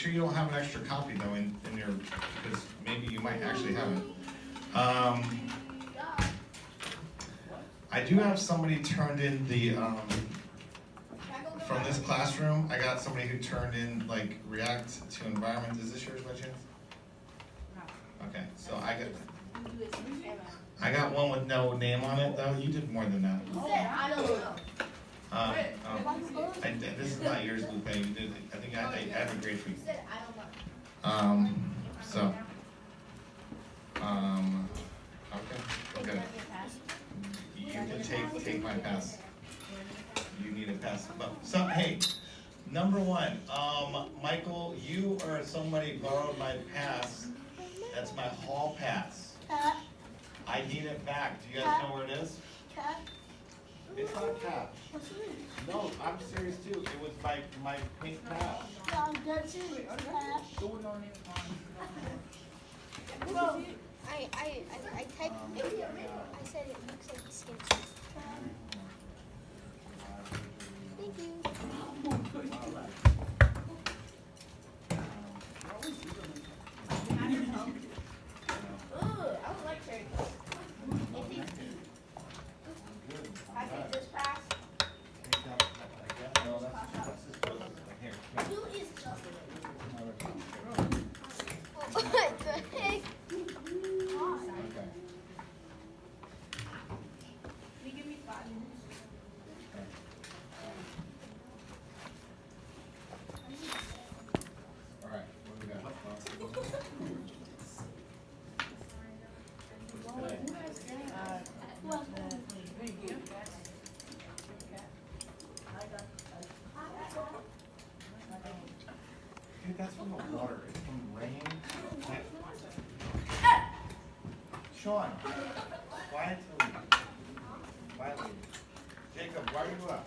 sure you don't have an extra copy though in your, because maybe you might actually have it. I do have somebody turned in the, from this classroom, I got somebody who turned in like React to environment. Is this yours by chance? Okay, so I got one with no name on it though. You did more than that. I don't know. This is not yours, Lupe. You did. I think I had a grade for you. So, okay. You can take my pass. You need a pass. But so hey, number one, Michael, you or somebody borrowed my pass. That's my hall pass. I need it back. Do you guys know where it is? It's not cat. No, I'm serious too. It was my pink pass. Bro, I typed it. I said it looks like skin. Thank you. I don't like cherry coke. I think this pass. Who is Justin? What the heck? Can you give me 5 minutes? All right, what do we got? Dude, that's from the water. It's from rain. Sean, quietly. Quietly. Jacob, why are you up?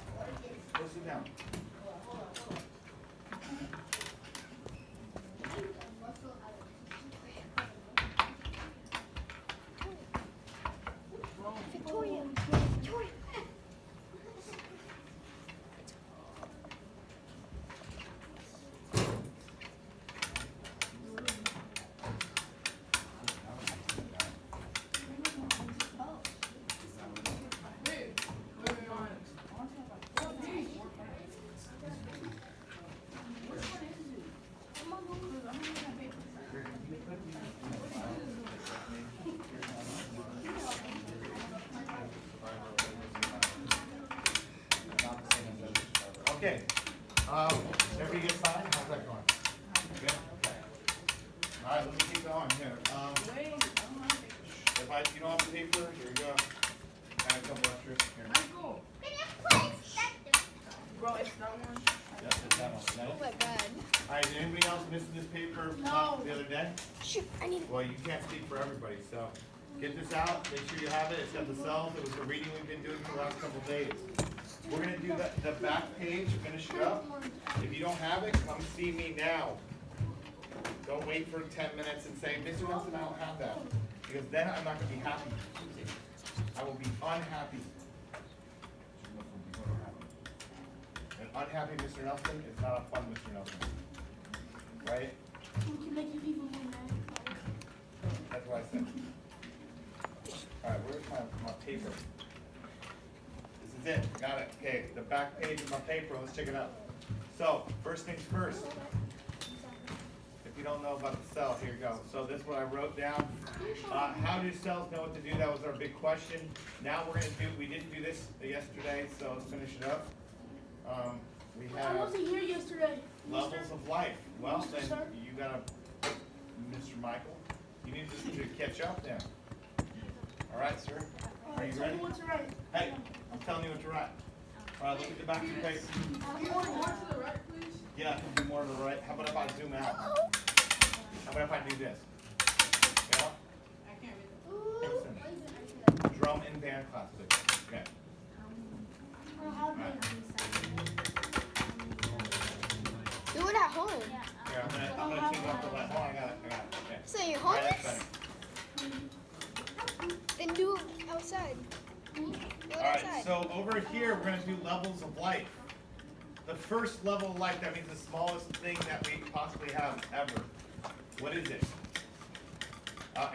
Go sit down. Victoria. Victoria. Okay. Everybody get signed? How's that going? Good? Okay. All right, let me keep going here. If you don't have the paper, here you go. And a couple extras. Here. Michael. Bro, it's that one. Yes, it's that one. Oh Nice. my god. All right, is anybody else missing this paper No. the other day? Shoot, I need it. Well, you can't speak for everybody, so get this out. Make sure you have it. It's got the cells. It was the reading we've been doing for the last couple of days. We're gonna do the back page, finish it up. If you don't have it, come see me now. Don't wait for 10 minutes and say, Mr. Nelson, I don't have that. Because then I'm not gonna be happy. I will be unhappy. An unhappy Mr. Nelson is not a fun Mr. Nelson. Right? We can make you people more mad. That's what I said. Alright, where's my paper? This is it, got it. Okay, the back page of my paper, let's check it out. So, first things first. If you don't know about the cell, here you go. So this is what I wrote down. How do cells know what to do? That was our big question. Now we're gonna do, we didn't do this yesterday, so let's finish it up. We I have wasn't here yesterday. levels of life. Well, Mr. then Sir? you gotta, Mr. Michael, you need to catch up then. All right, sir? Are you Tell ready? me what's right. Hey, I'm telling you what to write. All right, look at the back of your paper. You want more to the right, please? Yeah, it can be more to the right. How about if I zoom out? How about if I do this? Yeah? I can't read it. Listen. Drum and band class, please. Okay. I don't have Alright. Do it at home. Here, I'm gonna take off the left. Oh, I got it. Okay. So you're All right, that's homeless? better. Then do it outside. Do it All right, outside. so over here, we're gonna do levels of life. the first level of life, that means the smallest thing that we possibly have ever. What is it?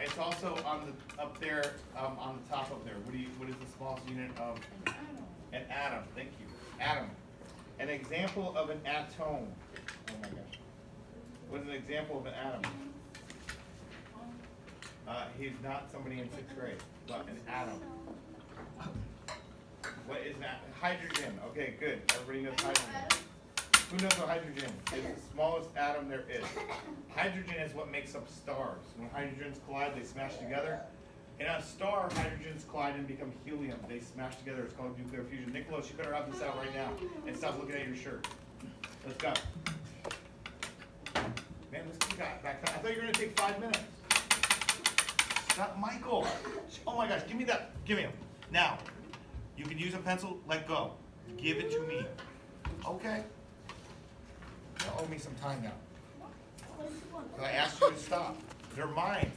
It's also on the up there, on the top up there. What is the smallest unit of an atom? Thank you. Atom. An example of an atom. Oh my gosh. What is an example of an atom? He's not somebody in 6th grade, but an atom. What is that? Hydrogen. Okay, good. Everybody knows hydrogen. Who knows what hydrogen is? The smallest atom there is. Hydrogen is what makes up stars. When hydrogens collide, they smash together. In a star, hydrogens collide and become helium. They smash together. It's called nuclear fusion. Nicholas, you better have this out right now and stop looking at your shirt. Let's go. Man, this kid got back. I thought you were going to take 5 minutes. Stop, Michael. Oh my gosh, give me that. Give me him. Now, you can use a pencil. Let go. Give it to me. Okay. You owe me some time now. I asked you to stop. They're mine.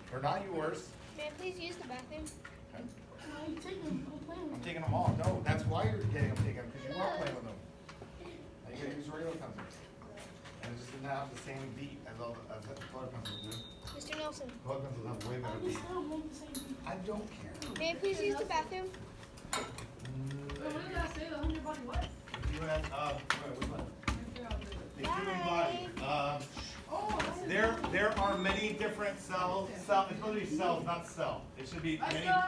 They're not yours. May I please use the bathroom? Okay. Why are you taking them? I'm playing I'm with them. taking them all. No, that's why you're getting them taken, because you are playing with them. Now you gotta use regular pencils. And it just didn't have the same beat as all as the color pencils do. Mr. Nelson, Color pencils have way better I beat. just don't make the same thing. I don't care. may I please use the bathroom? Wait, what did that say? The 100 body what? You have, which one? The human Bye. body. Oh, that's it. There are many different cells. It's supposed to be cells, not cell. It should be Let's many. go.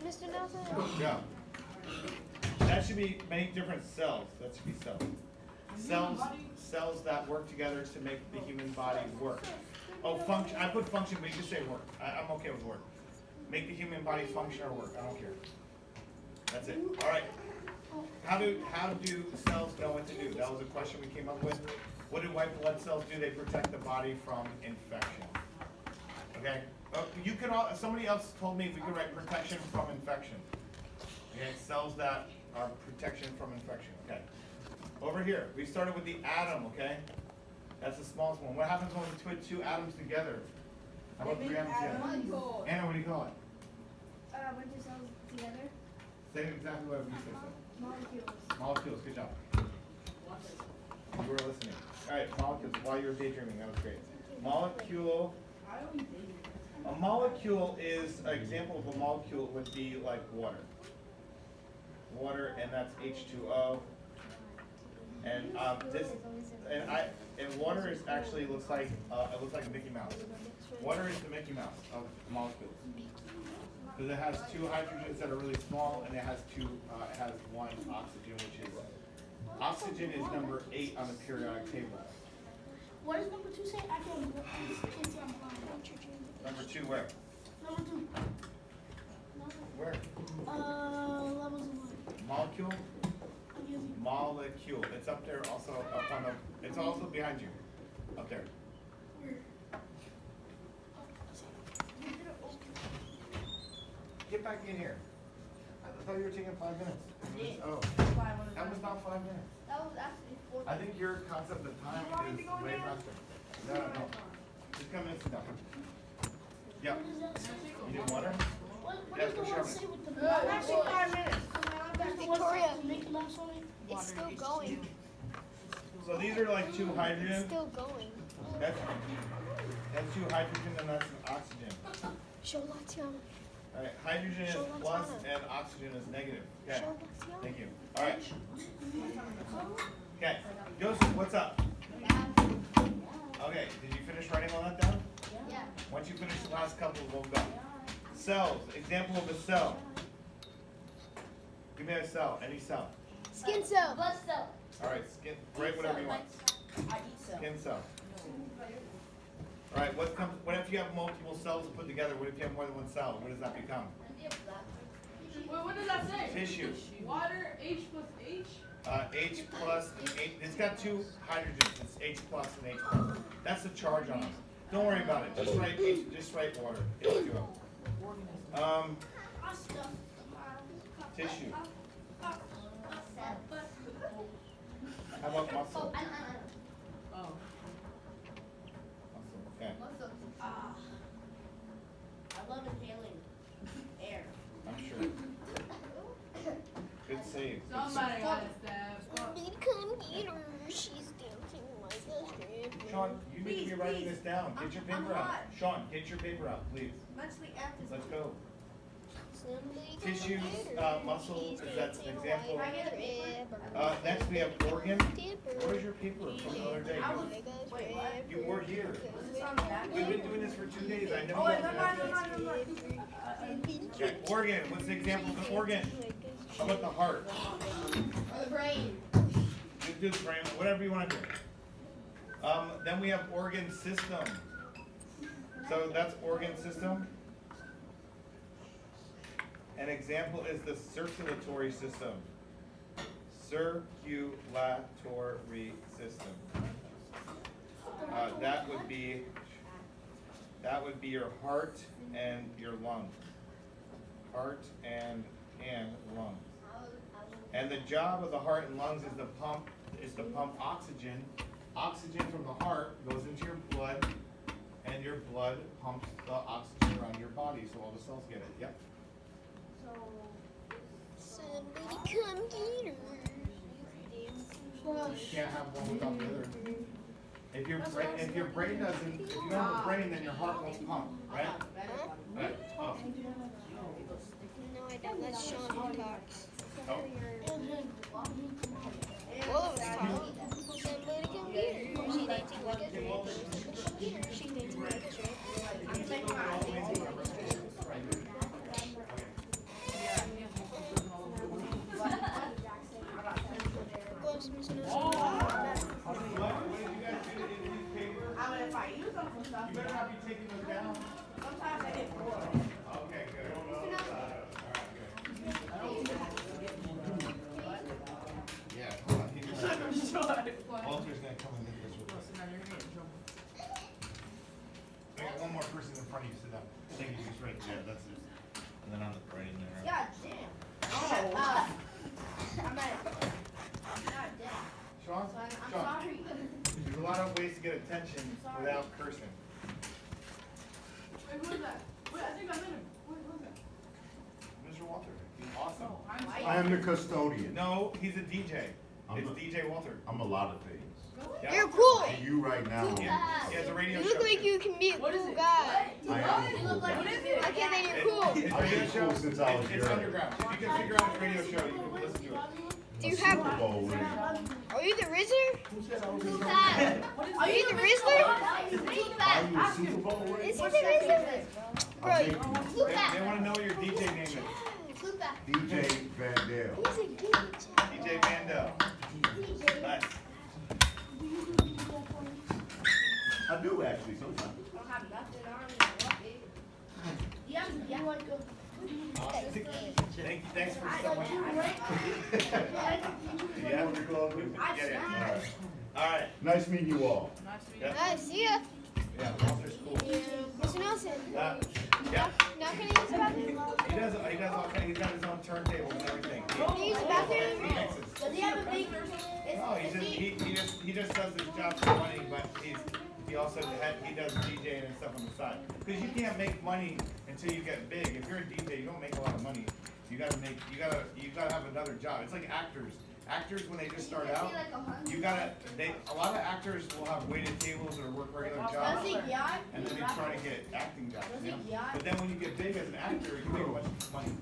Mr. Nelson? Yeah. That should be many different cells. That should be cells. Cells that work together to make the human body work. Oh, function. I put function, but you just say work. I'm okay with work. Make the human body function or work. I don't care. That's it. All right. How do cells know what to do? That was a question we came up with. What do white blood cells do? They protect the body from infection. Okay. You could. Somebody else told me we could write protection from infection. Okay. Cells that are protection from infection. Okay. Over here, we started with the atom. Okay. That's the smallest one. What happens when we put two atoms together? How about three atoms together? Michael. Anna, what do you call it? Bunch of cells together. Say it exactly what you said. Molecules. Molecules. Good job. You were listening. All right, molecules. While you were daydreaming, that was great. Molecule. I always dated. A molecule is an example of a molecule would be like water. Water, and that's H2O. And and water is actually looks like a Mickey Mouse. Water is the Mickey Mouse of molecules. Because it has two hydrogens that are really small, and it has one oxygen, which is oxygen is number 8 on the periodic table. What does number 2 say? I can't see I'm blind. Number 2 where? Number 2. Where? Levels of what? Molecule? I'm using. Molecule. It's up there also up on the it's also behind you. Up there. Get back in here. I thought you were taking 5 minutes. Oh, that was not 5 minutes. That was actually 4. I think your concept of time is way faster. No. Just come in and sit down. Yeah. What does that say? You did water? What Yeah, does the for one sure. say with the Yeah, black? actually 5 minutes. Victoria. Mickey Mouse on it? It's still going. So these are like two It's hydrogen. still going. That's two hydrogen and that's an oxygen. Show Latiana. Alright, hydrogen is plus and oxygen is negative. Okay. Show Latiana. Thank you. Alright. Okay. Joseph, what's up? Okay, did you finish writing all that down? Yeah. Once you finish the last couple, we'll go. Cells. Example of a cell. Give me a cell. Any cell. Skin cell. Blood cell. Alright, skin. Write whatever you want. I eat cell. Skin cell. Alright, what if you have multiple cells put together? What if you have more than one cell? What does that become? Wait, what does that say? Tissue. Water, H plus H? H plus and H. It's got two hydrogens. It's H plus and H plus. That's the charge on them. Don't worry about it. Just write H. Just write water. H2O. Tissue. How about muscle? Oh. Muscle. Okay. I love inhaling air. I'm sure. Good save. Somebody got a stab. she's dancing like a stripper. Sean, you need to be writing this down. Get your paper out. Sean, get your paper out, please. Let's go. Somebody Tissues, come get her. muscle, She's is that an dancing example? like a stripper. Next we have organ. Stripper. Where's your paper from the other day? Like a stripper. You were here. Come We've been doing this for 2 days. I know Oh, you never mind, have never mind, never mind. Okay, organ. What's the example of an organ? How about the heart? Or the brain. You do the brain, whatever you want to do. Then we have organ system. So that's organ system. An example is the circulatory system. Circulatory system. That would be your heart and your lungs. Heart and lungs. And the job of the heart and lungs is to pump oxygen. Oxygen from the heart goes into your blood, and your blood pumps the oxygen around your body, so all the cells get it. Yep. Somebody come get her. You can't have one without the other. If your brain doesn't, if you don't have a brain, then your heart won't pump, right? Right. Oh. No, I don't. That's Sean who talks. Oh. All of us talk. Somebody come get her. She dancing like a stripper. Somebody get her. She dancing like a stripper. Close, Miss Nelson. What did you guys do in these papers? You better not be taking those down. Okay, good. Yeah, hold on. Walter's gonna come and get this with us. I got one more person in front of you, sit down. Thank you, just right there, that's it. And then on the right in there. God damn. Oh. I'm not dead. Sean? I'm Sean, sorry. there's a lot of ways to get attention without cursing. Wait, who is that? Wait, I think I met him. Wait, who is that? Mr. Walter, he's awesome. I am the custodian. No, he's a DJ. I'm It's a- DJ Walter. I'm a lot of things. Yeah. You're cool. To you right now, Yeah, he has a radio You show. look like you can be a What is cool it? guy. I am a cool guy. Okay, then you're cool. It's a I've radio been show. cool since I was It's young. underground. If you can figure out his radio show, you can listen to it. Do you Super have? Bowl ring. Are you the Rizzler? Are you the Are Rizzler? you a Super Bowl ring? Is he the Rizzler? Bro, I'll you- make They want to know what your DJ name is. you. DJ Vandale. he's a good DJ Vandal. Nice. I do actually sometimes. Thanks for someone. Yeah, we're going. Get it. All right. Nice meeting you all. Yeah, Nice, yeah. yeah, Walter's cool. Mr. Nelson, Yeah. now can I use the bathroom? He does all kinds, he's got his own turntable and everything. Can you use the bathroom? He mixes. Does he have a big? No, he just does his job for money, but he also he does DJing and stuff on the side. Because you can't make money until you get big. If you're a DJ, you don't make a lot of money. You gotta have another job. It's like actors. Actors, when they just start out, a lot of actors will have waited tables or work regular jobs. And then they try to get acting jobs, you know? But then when you get big as an actor, you make a bunch of money.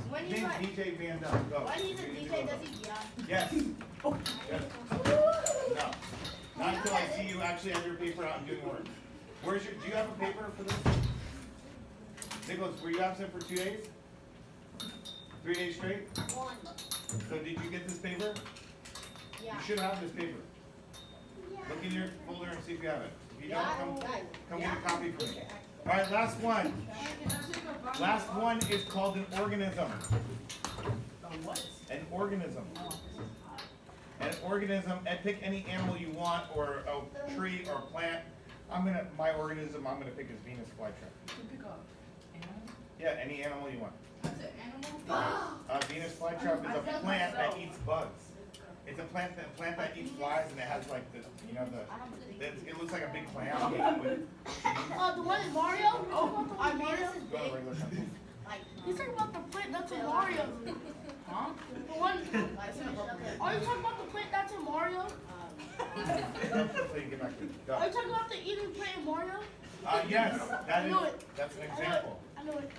When His he's name's like, DJ Vandal, go. when he's a DJ, does he yell? Yes. Yes. No. Not until I see you actually have your paper out and doing work. Do you have a paper for this? Nicholas, were you absent for 2 days? 3 days straight? One. So did you get this paper? Yeah. You should have this paper. Look in your folder and see if you have it. If you don't, come get a copy from me. All right, last one. Last one is called an organism. An organism. An organism, and pick any animal you want, or a tree or plant. My organism, I'm gonna pick is Venus flytrap. You pick up animal? Yeah, any animal you want. That's an animal? Venus flytrap is a plant that eats bugs. It's a plant that eats flies, and it has like it looks like a big clam. The one in Mario? Oh, Mario is Go to big. regular pencil. He's talking about the plant that's in Mario. Huh? The one. Are you talking about the plant that's in Mario? Until you get back to it. Are Go. you talking about the eating playing Mario? Yes, I knew it. that's an I know it. example. I know it.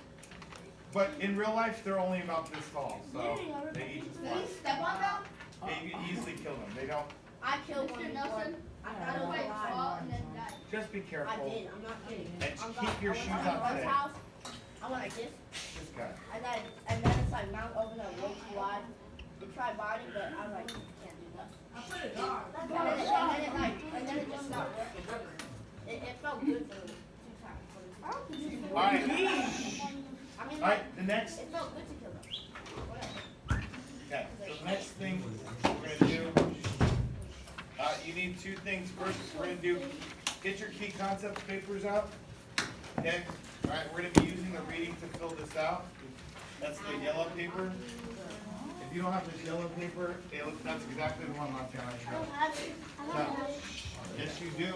But in real life, they're only about this tall, so Yeah, they eat just Did fine. he step on them? Yeah, you can easily kill them. They don't. I killed one. Mr. Nelson. I got away fall and then died. Just be careful. I did, I'm not kidding. And I'm keep your shoes on Bud's today. house, I went like this, This guy. and then it's like mouth open up way too wide. We tried biting, but I was like, can't do that. I put it on. And then it just stopped working. It felt good for 2 times. All right. I mean, All right. The next. it felt good to kill them. Whatever. Okay. So the next thing we're gonna do. You need 2 things. First, we're gonna do. Get your key concept papers out. Okay. All right. We're gonna be using the reading to fill this out. That's the yellow paper. If you don't have this yellow paper, that's exactly the one Montana I has. don't have it. I don't have it. Yes, you do.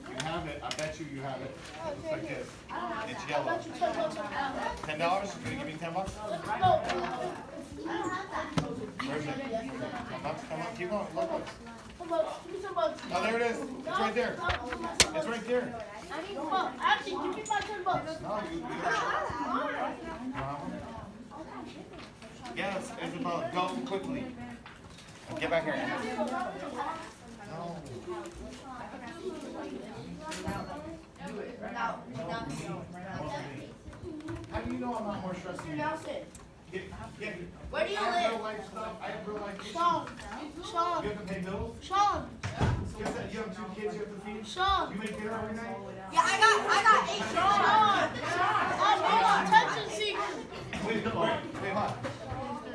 You have it. I bet you have it. It's like this. I don't have It's that. yellow. I bet you $10 I don't have that. $10? You're gonna give me $10? No, I don't have that. Where's it? $10? Come on, keep going. Look, look. Some bucks. Give me some bucks. Oh, there it is. It's right there. It's right there. I need some bucks. Actually, give me my $10. No, you. Yes, Isabella, go quickly. Get back here. No. How do you know I'm not more stressed than you? Nelson, Get. where do you I have live? real life stuff. I have real life issues. Sean. You Sean. have to pay bills? Sean. Guess that you have 2 kids you have to feed? Sean. You make dinner every night? Yeah, I got 8 Sean. I'm attention seeker. Wait, hold on.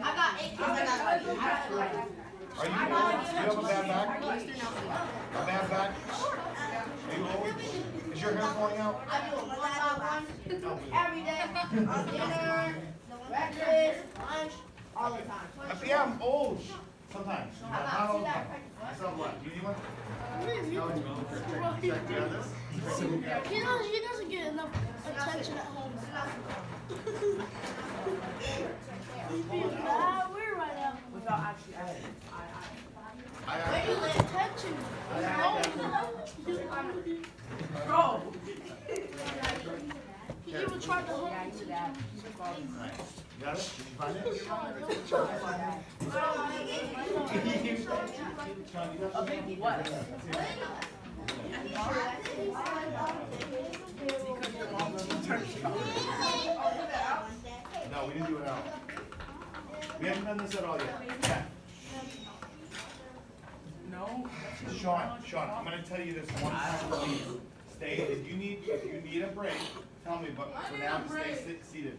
I got 8 kids. Are you old? Do you have a bad back? A bad back? Are you old? Is your hair falling out? I do it one by one, every day, on dinner, breakfast, lunch, all the time. Yeah, I'm old. Sometimes. I Not got all see the that time. pregnant. So what? Do you need one? Check the others. He doesn't get enough attention at home. He's being bad weird right now. Where do you live? Attention. Bro. He even tried to hold me. You got it? Did you find it? Sean, you got it? What? No, we didn't do it out. We haven't done this at all yet. Yeah. No. Sean, I'm gonna tell you this one time, please. Stay, if you need a break, tell me, but for now, stay seated.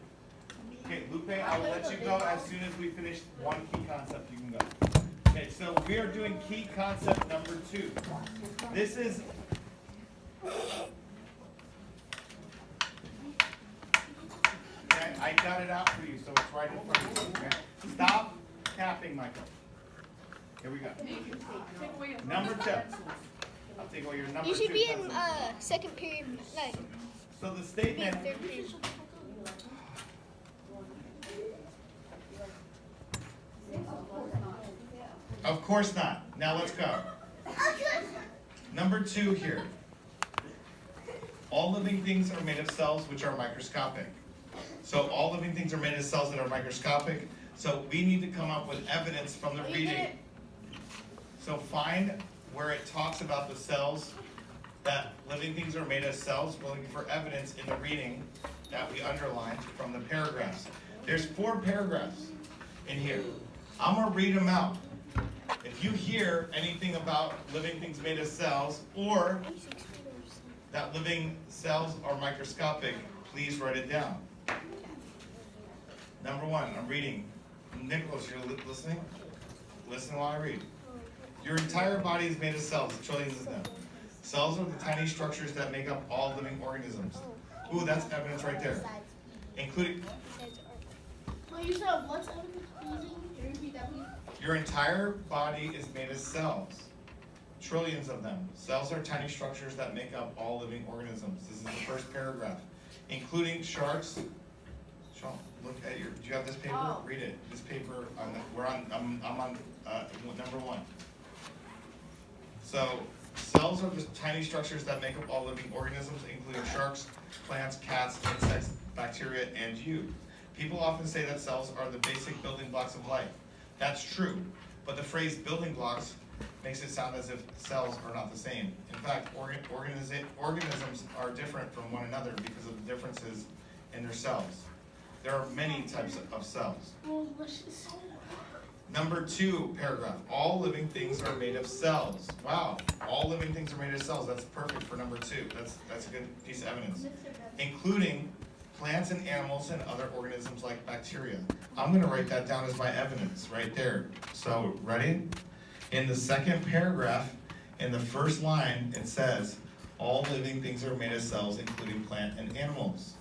Okay, Lupe, I will let you go as soon as we finish one key concept, you can go. Okay, so we are doing key concept number 2. This is. Okay, I got it out for you, so it's right in front of you, okay? Stop tapping, Michael. Here we go. Number 2. I'll take away your number 2. You should be in concept. second period, like So the statement, third period. of course not. Now let's go. Number 2 here. All living things are made of cells which are microscopic. So all living things are made of cells that are microscopic. So we need to come up with evidence from the reading. So find where it talks about the cells, that living things are made of cells. We're looking for evidence in the reading that we underlined from the paragraphs. There's 4 paragraphs in here. I'm gonna read them out. If you hear anything about living things made of cells, or that living cells are microscopic, please write it down. Number 1, I'm reading. Nicholas, you're listening? Listen while I read. Your entire body is made of cells, trillions of them. Cells are the tiny structures that make up all living organisms. Ooh, that's evidence right there. Including, Well, you said what's evidence? Can you repeat that, please? your entire body is made of cells. Trillions of them. Cells are tiny structures that make up all living organisms. This is the first paragraph. Including sharks. Sean, look at your, do you have this paper? Oh. Read it. This paper, I'm on number 1. So cells are the tiny structures that make up all living organisms, including sharks, plants, cats, insects, bacteria, and you. People often say that cells are the basic building blocks of life. That's true, but the phrase building blocks makes it sound as if cells are not the same. In fact, organisms are different from one another because of the differences in their cells. There are many types of cells. Well, let's just. Number 2 paragraph, all living things are made of cells. Wow, all living things are made of cells. That's perfect for number 2. That's a good piece of evidence. Including plants and animals and other organisms like bacteria. I'm gonna write that down as my evidence right there. So, ready? In the second paragraph, in the first line, it says, all living things are made of cells, including plant and animals.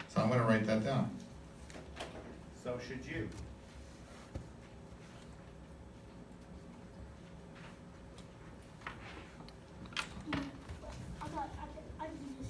So I'm gonna write that down. So should you. I can do this.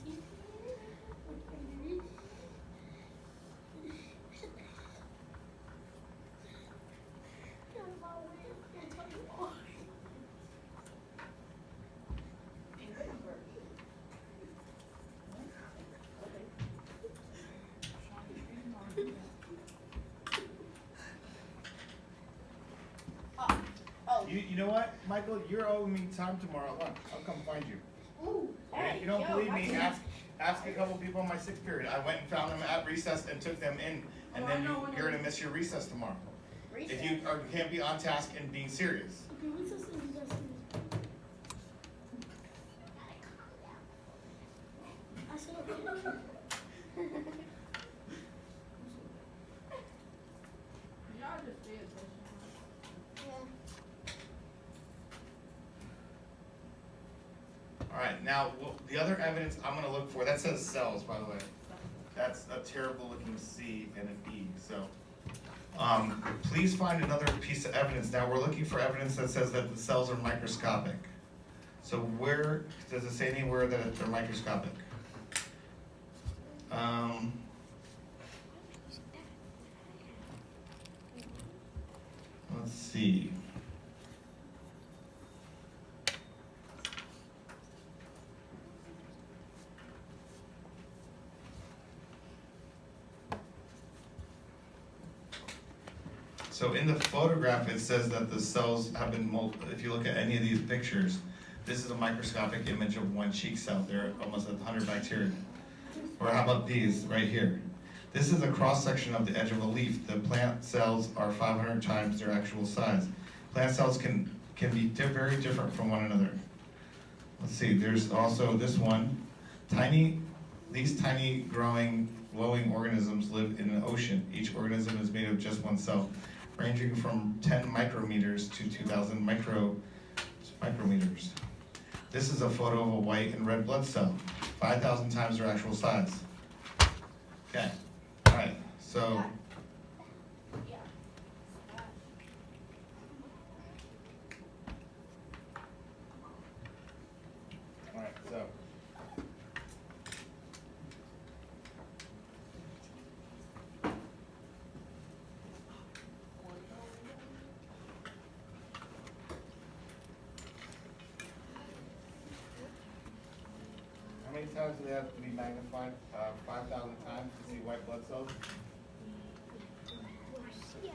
You know what, Michael, you're owing me time tomorrow at lunch. I'll come find you. Ooh, And hey, if you don't yo, believe me, I- ask a couple people in my 6th period. I went and found them at recess and took them in, and then you're gonna miss your recess tomorrow. If you can't be on task and being serious. Okay, what's this thing? I said okay. Y'all just pay attention. Alright, now, the other evidence I'm gonna look for, that says cells, by the way. That's a terrible looking C and an E, so. Please find another piece of evidence. Now, we're looking for evidence that says that the cells are microscopic. So where, does it say anywhere that they're microscopic? Let's see. So in the photograph, it says that the cells have been if you look at any of these pictures, this is a microscopic image of one cheek cell. There are almost 100 bacteria. Or how about these right here? This is a cross-section of the edge of a leaf. The plant cells are 500 times their actual size. Plant cells can be very different from one another. Let's see, there's also this one. These tiny growing, glowing organisms live in an ocean. Each organism is made of just one cell, ranging from 10 micrometers to 2,000 micrometers. This is a photo of a white and red blood cell, 5,000 times their actual size. Okay, all right, so. All right, so. How many times do they have to be magnified? 5,000 times to see white blood cells? Yeah.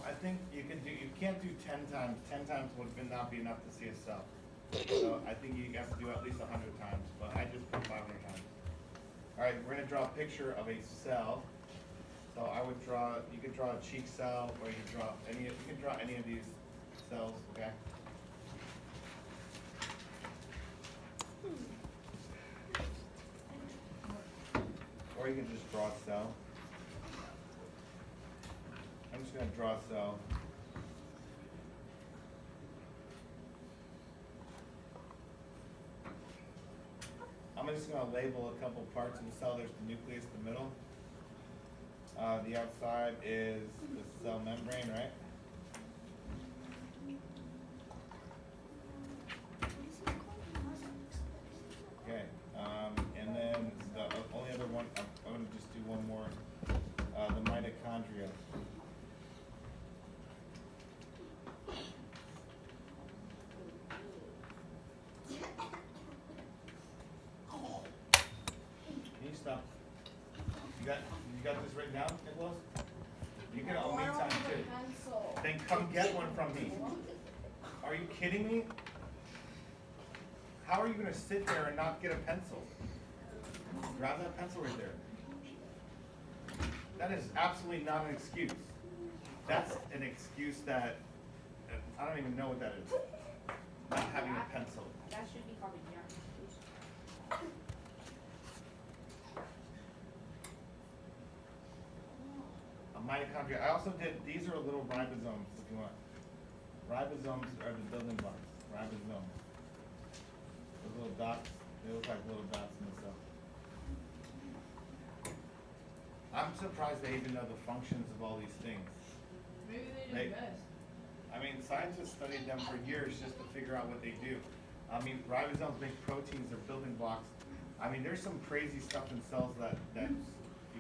I think you can't do 10 times. 10 times would not be enough to see a cell. So I think you have to do at least 100 times, but I just put 500 times. All right, we're gonna draw a picture of a cell. So I would you could draw a cheek cell, or you can draw any of these cells, okay? Or you can just draw a cell. I'm just gonna draw a cell. I'm just gonna label a couple parts of the cell. There's the nucleus in the middle. The outside is the cell membrane, right? Okay, and then the only other one, I'm gonna just do one more, the mitochondria. Can you stop? You got this written down, Nicholas? You get all me time too. Then come get one from me. Are you kidding me? How are you gonna sit there and not get a pencil? Grab that pencil right there. That is absolutely not an excuse. That's an excuse that, I don't even know what that is. Not having a pencil. That should be called a yarn. A mitochondria. I also did, these are little ribosomes if you want. Ribosomes are the building blocks. Ribosomes. Those little dots, they look like little dots in the cell. I'm surprised they even know the functions of all these things. Maybe they They- did best. I mean, scientists studied them for years just to figure out what they do. I mean, ribosomes make proteins, they're building blocks. I mean, there's some crazy stuff in cells that you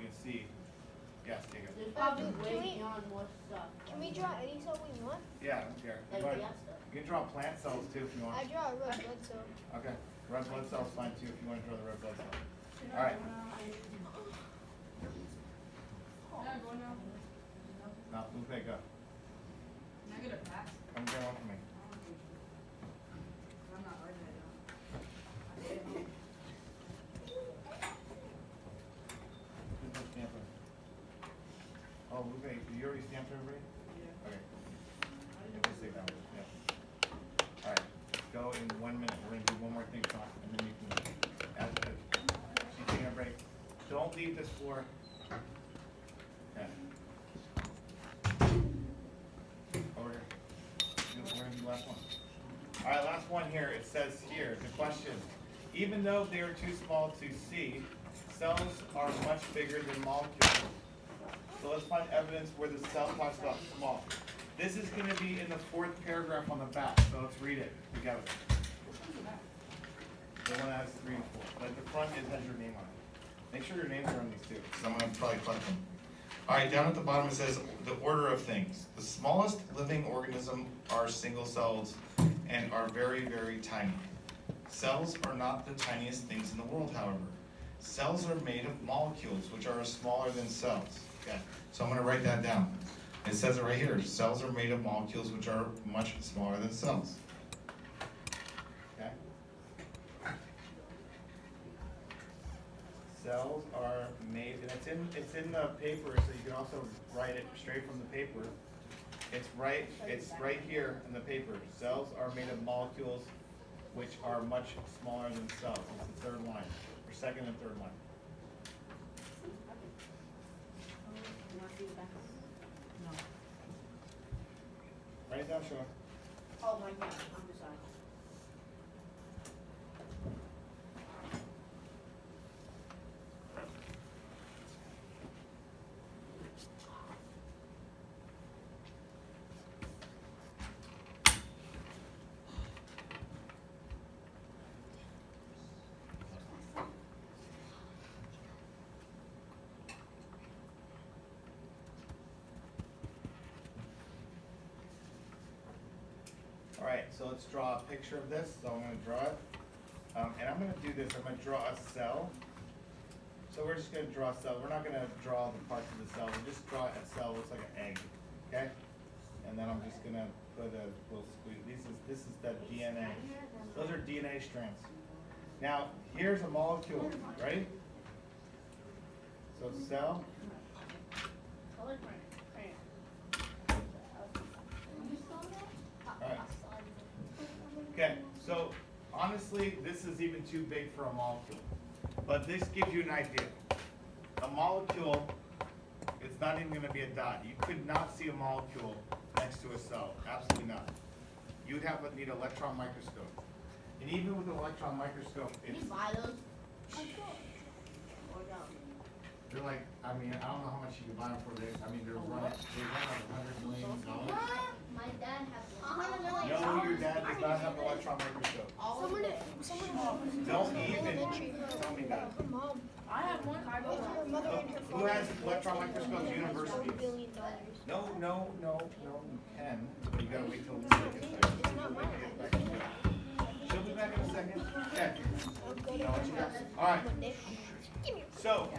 can see. Yes, Jacob. There's probably Can way we- beyond what stuff. Can we draw any cell we want? Yeah, I don't care. Like You wanna- that stuff. You can draw plant cells too if you want. I draw a red blood cell. Okay, red blood cells fine too if you want to draw the red blood cell. All right, Yeah, go now. now Lupe, go. Can I get a pass? Come get one for me. I'm not writing it down. Who's the stamper? Oh, Lupe, you already stamped everybody? Yeah. Okay. Yeah, just take that one, yeah. All right, go in 1 minute. We're gonna do one more thing, Sean, and then you can add the, she's taking a break. Don't leave this floor. Okay. Over here. We're gonna do the last one. All right, last one here. It says here, the question, even though they are too small to see, cells are much bigger than molecules. So let's find evidence where the cell talks about small. This is gonna be in the 4th paragraph on the back, so let's read it together. The one that has 3 and 4, but the front has your name on it. Make sure your names are on these too. So I'm gonna probably collect them. All right, down at the bottom it says the order of things. The smallest living organism are single cells and are very, very tiny. Cells are not the tiniest things in the world, however. Cells are made of molecules, which are smaller than cells. Okay, so I'm gonna write that down. It says it right here. Cells are made of molecules which are much smaller than cells. Okay? Cells are made, and it's in the paper, so you can also write it straight from the paper. It's right here in the paper. Cells are made of molecules which are much smaller than cells. It's the 3rd line, or 2nd and 3rd line. You wanna see the back? Write it down, Sean. Oh my god, I'm sorry. All right, so let's draw a picture of this. So I'm gonna draw it. And I'm gonna do this, I'm gonna draw a cell. So we're just gonna draw a cell. We're not gonna draw the parts of the cell. We'll just draw a cell, looks like an egg, okay? And then I'm just gonna put a little squeeze. This is the DNA. Those are DNA strands. Now, here's a molecule, right? So cell, Color print. Alright. Okay, so honestly, this is even too big for a molecule. But this gives you an idea. A molecule, it's not even gonna be a dot. You could not see a molecule next to a cell, absolutely not. You would need an electron microscope. And even with an electron microscope, Can it's, you buy those? Or no? they're like, I I mean, I don't know how much you can buy them for. They run like $100 million. My dad has No, your dad does not have an electron microscope. someone Don't even tell me that. Mom, I have one. her mother and her Who has electron microscopes? $1 Universities. billion. No, you can, but you gotta wait till Lisa gets back. It's not mine. She'll be back in a second. Okay. I'll go to Now what you got? her All right. Monday. Give me So,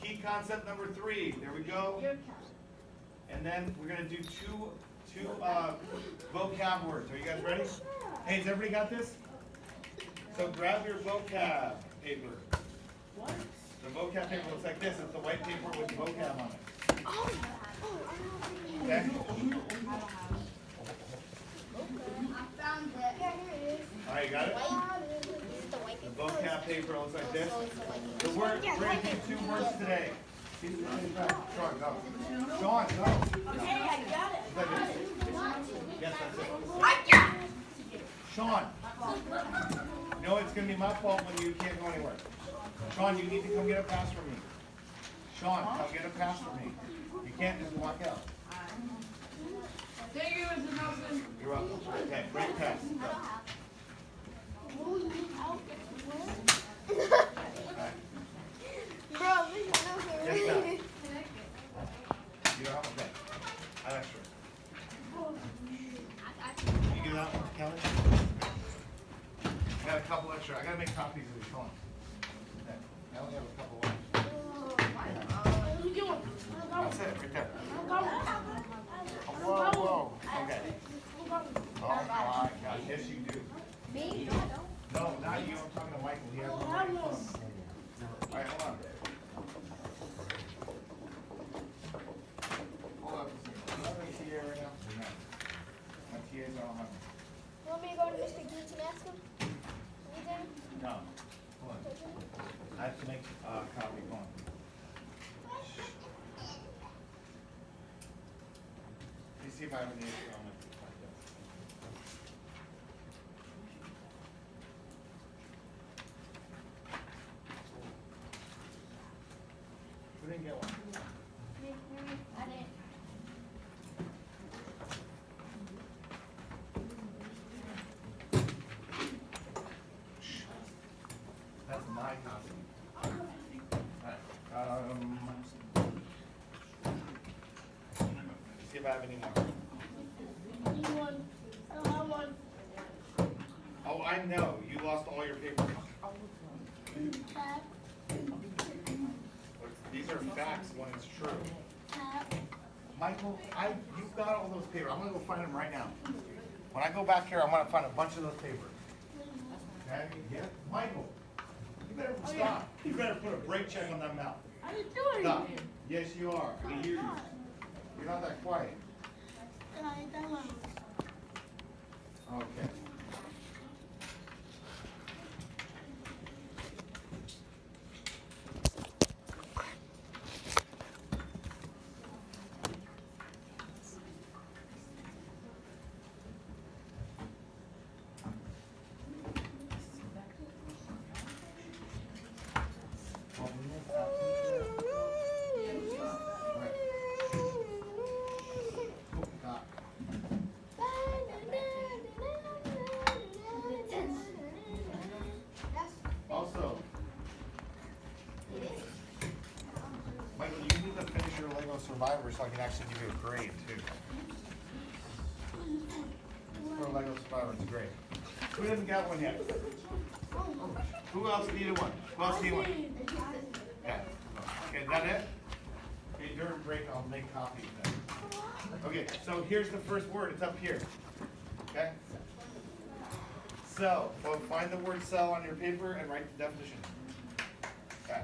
key concept number 3. There we go. And then we're gonna do two vocab words. Are you guys ready? Hey, has everybody got this? So grab your vocab paper. What? The vocab paper looks like this. It's the white paper with vocab on it. Oh, Okay? I found it. Yeah, here it is. All right, you got it? This is the white The paper. vocab paper looks like this. So it's the white The paper. word, we're gonna do 2 words today. Sean, go. Sean, go. Hey, I got it. Is that it? Yes, that's it. I got it. Sean. No, it's gonna be my fault when you can't go anywhere. Sean, you need to come get a pass from me. Sean, come get a pass from me. You can't just walk out. Thank you, Mr. Nelson. You're welcome. Okay, great pass. Go. Alright. Bro, this is not Yes, fair. ma'am. You don't have a pen. I have extra. You get that one, Kelly? I got a couple extra. I gotta make copies of these. Hold on. Okay. I only have a couple left. What are you doing? That's it, right there. Whoa, whoa. Okay. Oh my God, yes you do. Me? No, not you. I'm talking to Michael. He has one right in front of him. All right, hold on. Hold on. Do you have a TA right now? No. My TA's on my. You want me to go to Mr. Geets and ask him? Anything? No. Hold on. I have to make a copy. Hold on. Let me see if I have any extra on it. Who didn't get one? I didn't. That's my copy. Alright, see if I have any more. Need one. I don't have one. Oh, I know, you lost all your papers. Tap, These are facts when it's true. tap. Michael, you've got all those papers. I'm gonna go find them right now. When I go back here, I'm gonna find a bunch of those papers. Okay? Yeah? Michael, you better stop. You better put a brake check on that mouth. I didn't do Stop. anything. Yes, you are. I can hear you. You're not that quiet. I did one. Okay. Also, Michael, you need to finish your Lego Survivor so I can actually give you a grade too. For Lego Survivor, it's great. Who didn't get one yet? Who else needed one? Who else needed one? Yeah. Okay, is that it? Okay, during break, I'll make copies then. Okay, so here's the first word. It's up here. Okay? Cell. Well, find the word cell on your paper and write the definition. Okay.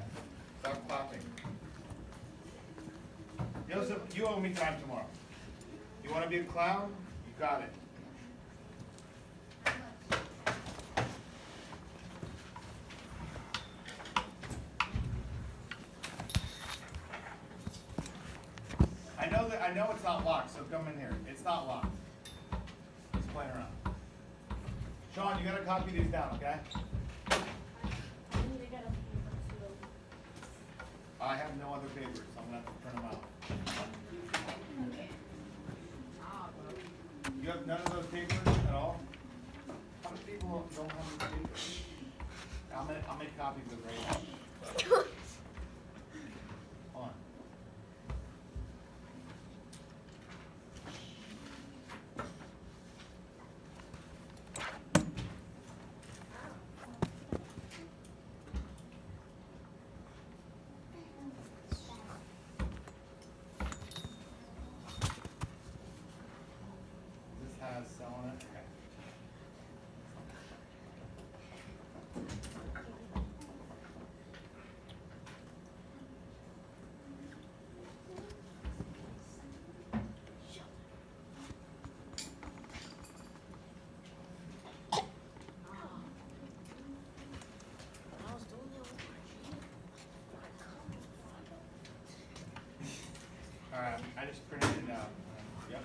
Stop clapping. Joseph, you owe me time tomorrow. You want to be a clown? You got it. I know it's not locked, so come in here. It's not locked. Just playing around. Sean, you gotta copy these down, okay? I have no other papers, so I'm gonna have to print them out. You have none of those papers at all? How many people don't have these papers? I'll make copies of right now. Hold on. This has cell on it? Okay. Alright, I just printed it out. Yep.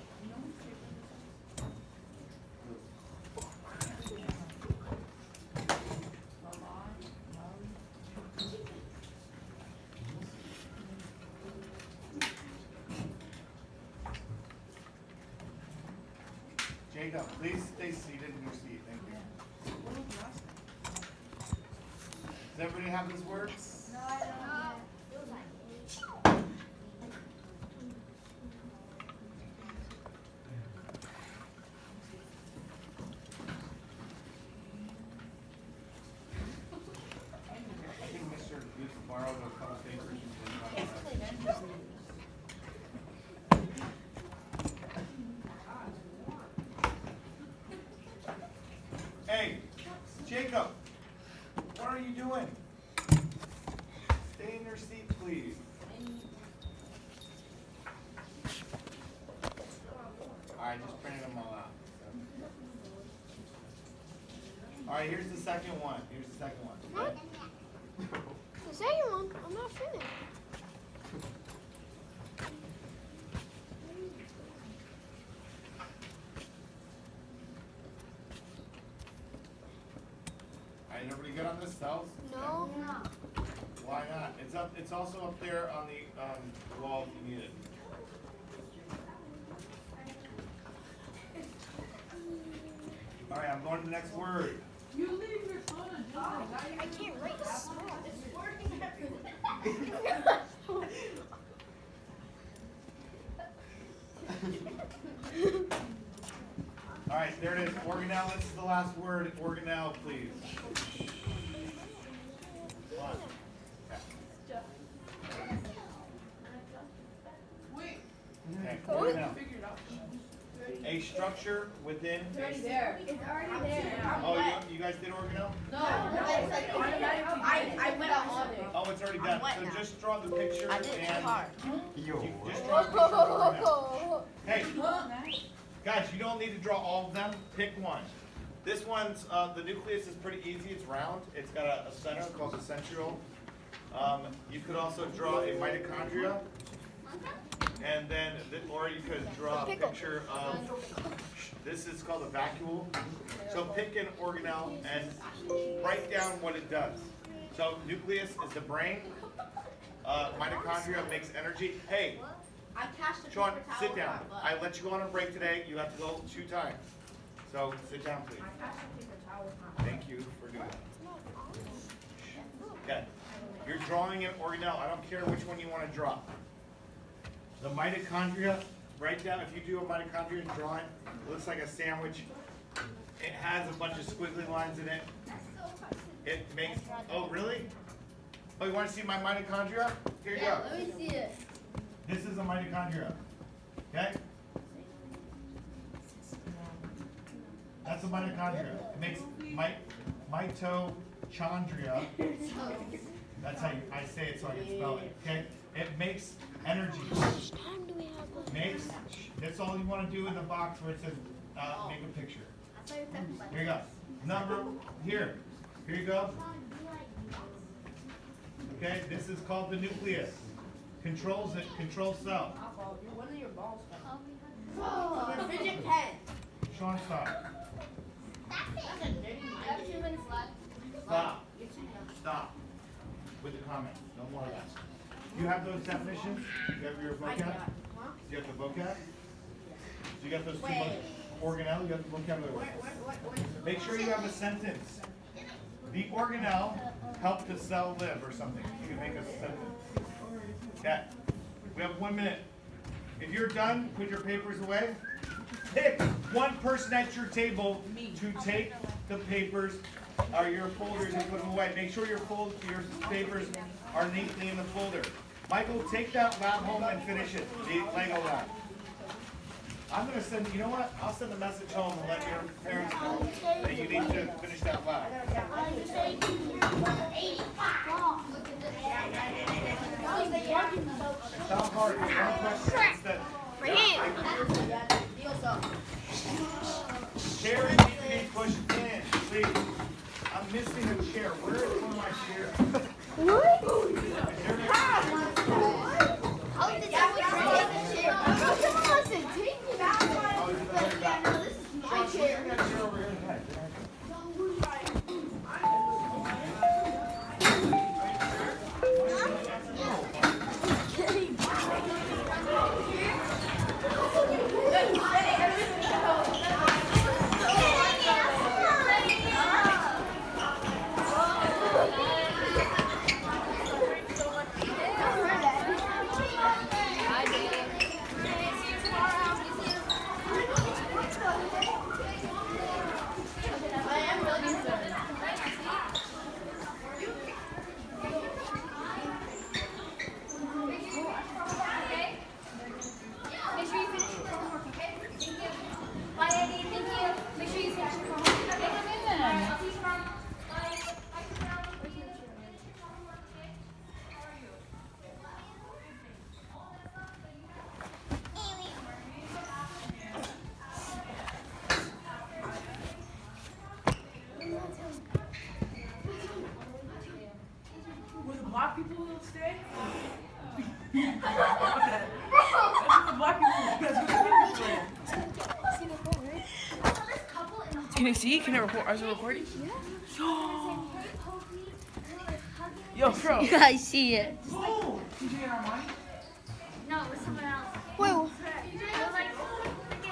Jacob, please stay seated in your seat, thank you. Does everybody have this word? No, I don't. I think Mr. Goose borrowed a couple papers. And didn't talk about it. Hey, Jacob, what are you doing? Stay in your seat, please. Alright, just printed them all out. Alright, here's the second one. Here's the second one. What? The second one? I'm not finished. Alright, everybody good on this? Cells? No. Why not? It's also up there on the wall if you need it. Alright, I'm going to the next word. You leave your phone and just I can't write small. Alright, there it is. Organelle, this is the last word. Organelle, please. Come on. wait. Okay, organelle. Figure it out. A structure within It's a... already there. It's already there. Oh, you guys did organelle? No, I went out on it. Oh, it's already done. So just draw the picture and... Yo. Just draw the picture of organelle. Oh. Hey, guys, you don't need to draw all of them. Pick one. This one's, the nucleus is pretty easy. It's round. It's got a center called the centriole. You could also draw a mitochondria. And then, or you could draw a picture of, this is called a vacuole. So pick an organelle and write down what it does. So nucleus is the brain. Mitochondria makes energy. Hey, I cashed the Sean, paper towel sit down. with my butt. I let you go on a break today. You have to go 2 times. So sit down, please. I cashed the paper towel with my butt. Thank you for doing that. Okay. You're drawing an organelle. I don't care which one you want to draw. The mitochondria, write down, if you do a mitochondria drawing, it looks like a sandwich. It has a bunch of squiggly lines in it. It makes, oh really? Oh, you want to see my mitochondria? Here you go. Let me see it. This is a mitochondria. Okay? That's a mitochondria. It makes mitochondria. That's how I say it so I can spell it. Okay? It makes energy. How much time do we have left? Makes, that's all you want to do in the box where it says, make a picture. I saw your second button. Here you go. Number, here you go. Okay, this is called the nucleus. Controls it, controls cell. When are your balls done? Oh, the fidget pen. Sean, stop. That's a dirty mind. I have 2 minutes left. Stop. Stop with the comments. No more of that. You have those definitions? You have your vocab? You have the vocab? So you got those two books? Organelle, you have the vocabulary words. Make sure you have a sentence. The organelle helped the cell live or something. You can make a sentence. Yeah. We have 1 minute. If you're done, put your papers away. Pick one person at your table to take the papers or your folders and put them away. Make sure your papers are neatly in the folder. Michael, take that lab home and finish it, the Lego lab. I'm gonna send, you know what? I'll send a message home and let your parents know that you need to finish that lab. It's not hard, it's one question instead. Chairs need to be pushed in, please. I'm missing a chair. Where is one of my chairs? Will the black people stay? That's what the black people Can they see? Can I record? Is it recording? Yeah. Yo, bro. You guys see it. Oh, did you get our money? No, it was someone else. Wait, It was like,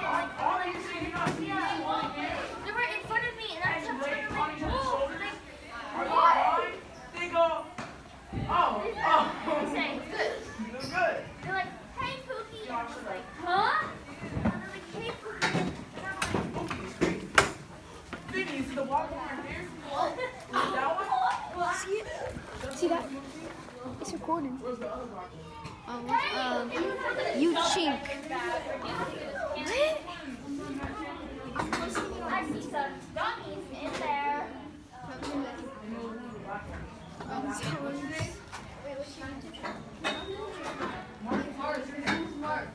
Oh, you say you're not seeing anyone again? they were in front of me, and I And kept you lay like, on each other's whoa, shoulders? like, Are you fine? They go, oh. they say, good. You look good. They're like, hey, Pookie. And I was like, huh? And they're like, hey, Pookie. And I'm like, Okay, straight. Vinny, is it the walk right there? what? That one? see it? See that? It's recording. Where's the other walk? You chink. I see some dummies in there.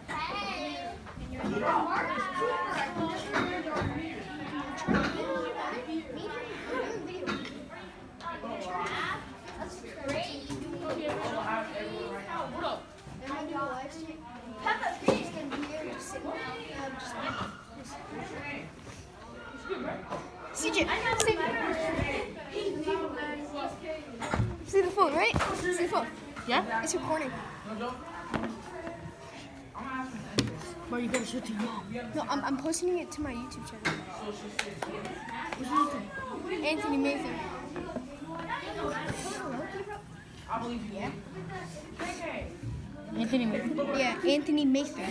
Hey. That's great. Peppa Pig's gonna be here just sitting down. CJ, see the phone, right? See the phone. Yeah? It's recording. Bro, you better shoot to you. No, I'm posting it to my YouTube channel. Anthony Mather. I believe you. Yeah. Anthony Mather? Yeah, Anthony Mather.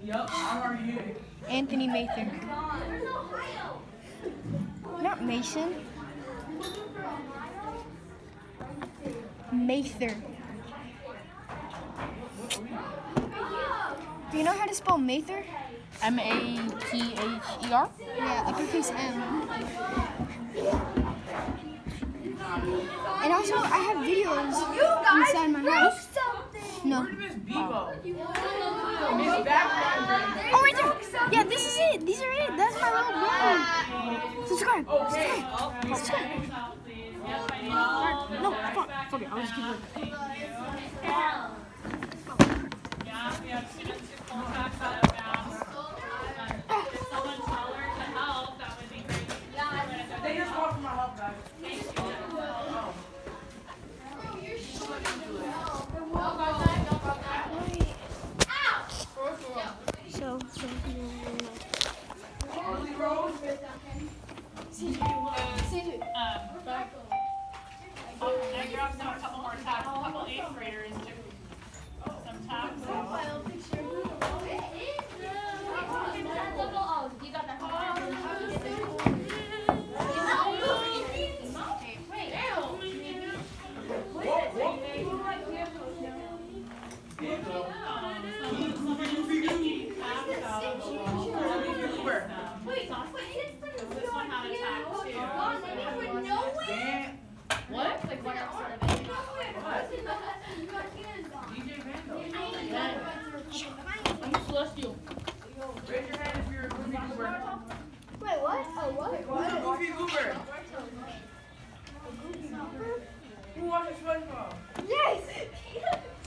Yup, I'm already here. Anthony Mather. Not Mason. Mather. Do you know how to spell Mather? M-A-T-H-E-R? Yeah, uppercase M. And also, I have videos inside my house. No. Where's Miss Bebo? Miss Background. Oh, right there. Yeah, this is it. These are it. That's my little brand. Subscribe. Subscribe. No, fuck it. I'll just keep looking. They just called for my help, guys. dropped down a couple more tacks. A couple 8th graders took some tacks out. Profile picture. Oh, you got that. This one had a tag too. What? Like what else are DJ Vando. I'm Celestial. Raise your hand if you're a Goofy Goober. Wait, what? Oh, what? Who's a Goofy Goober? Who watches SpongeBob? Yes!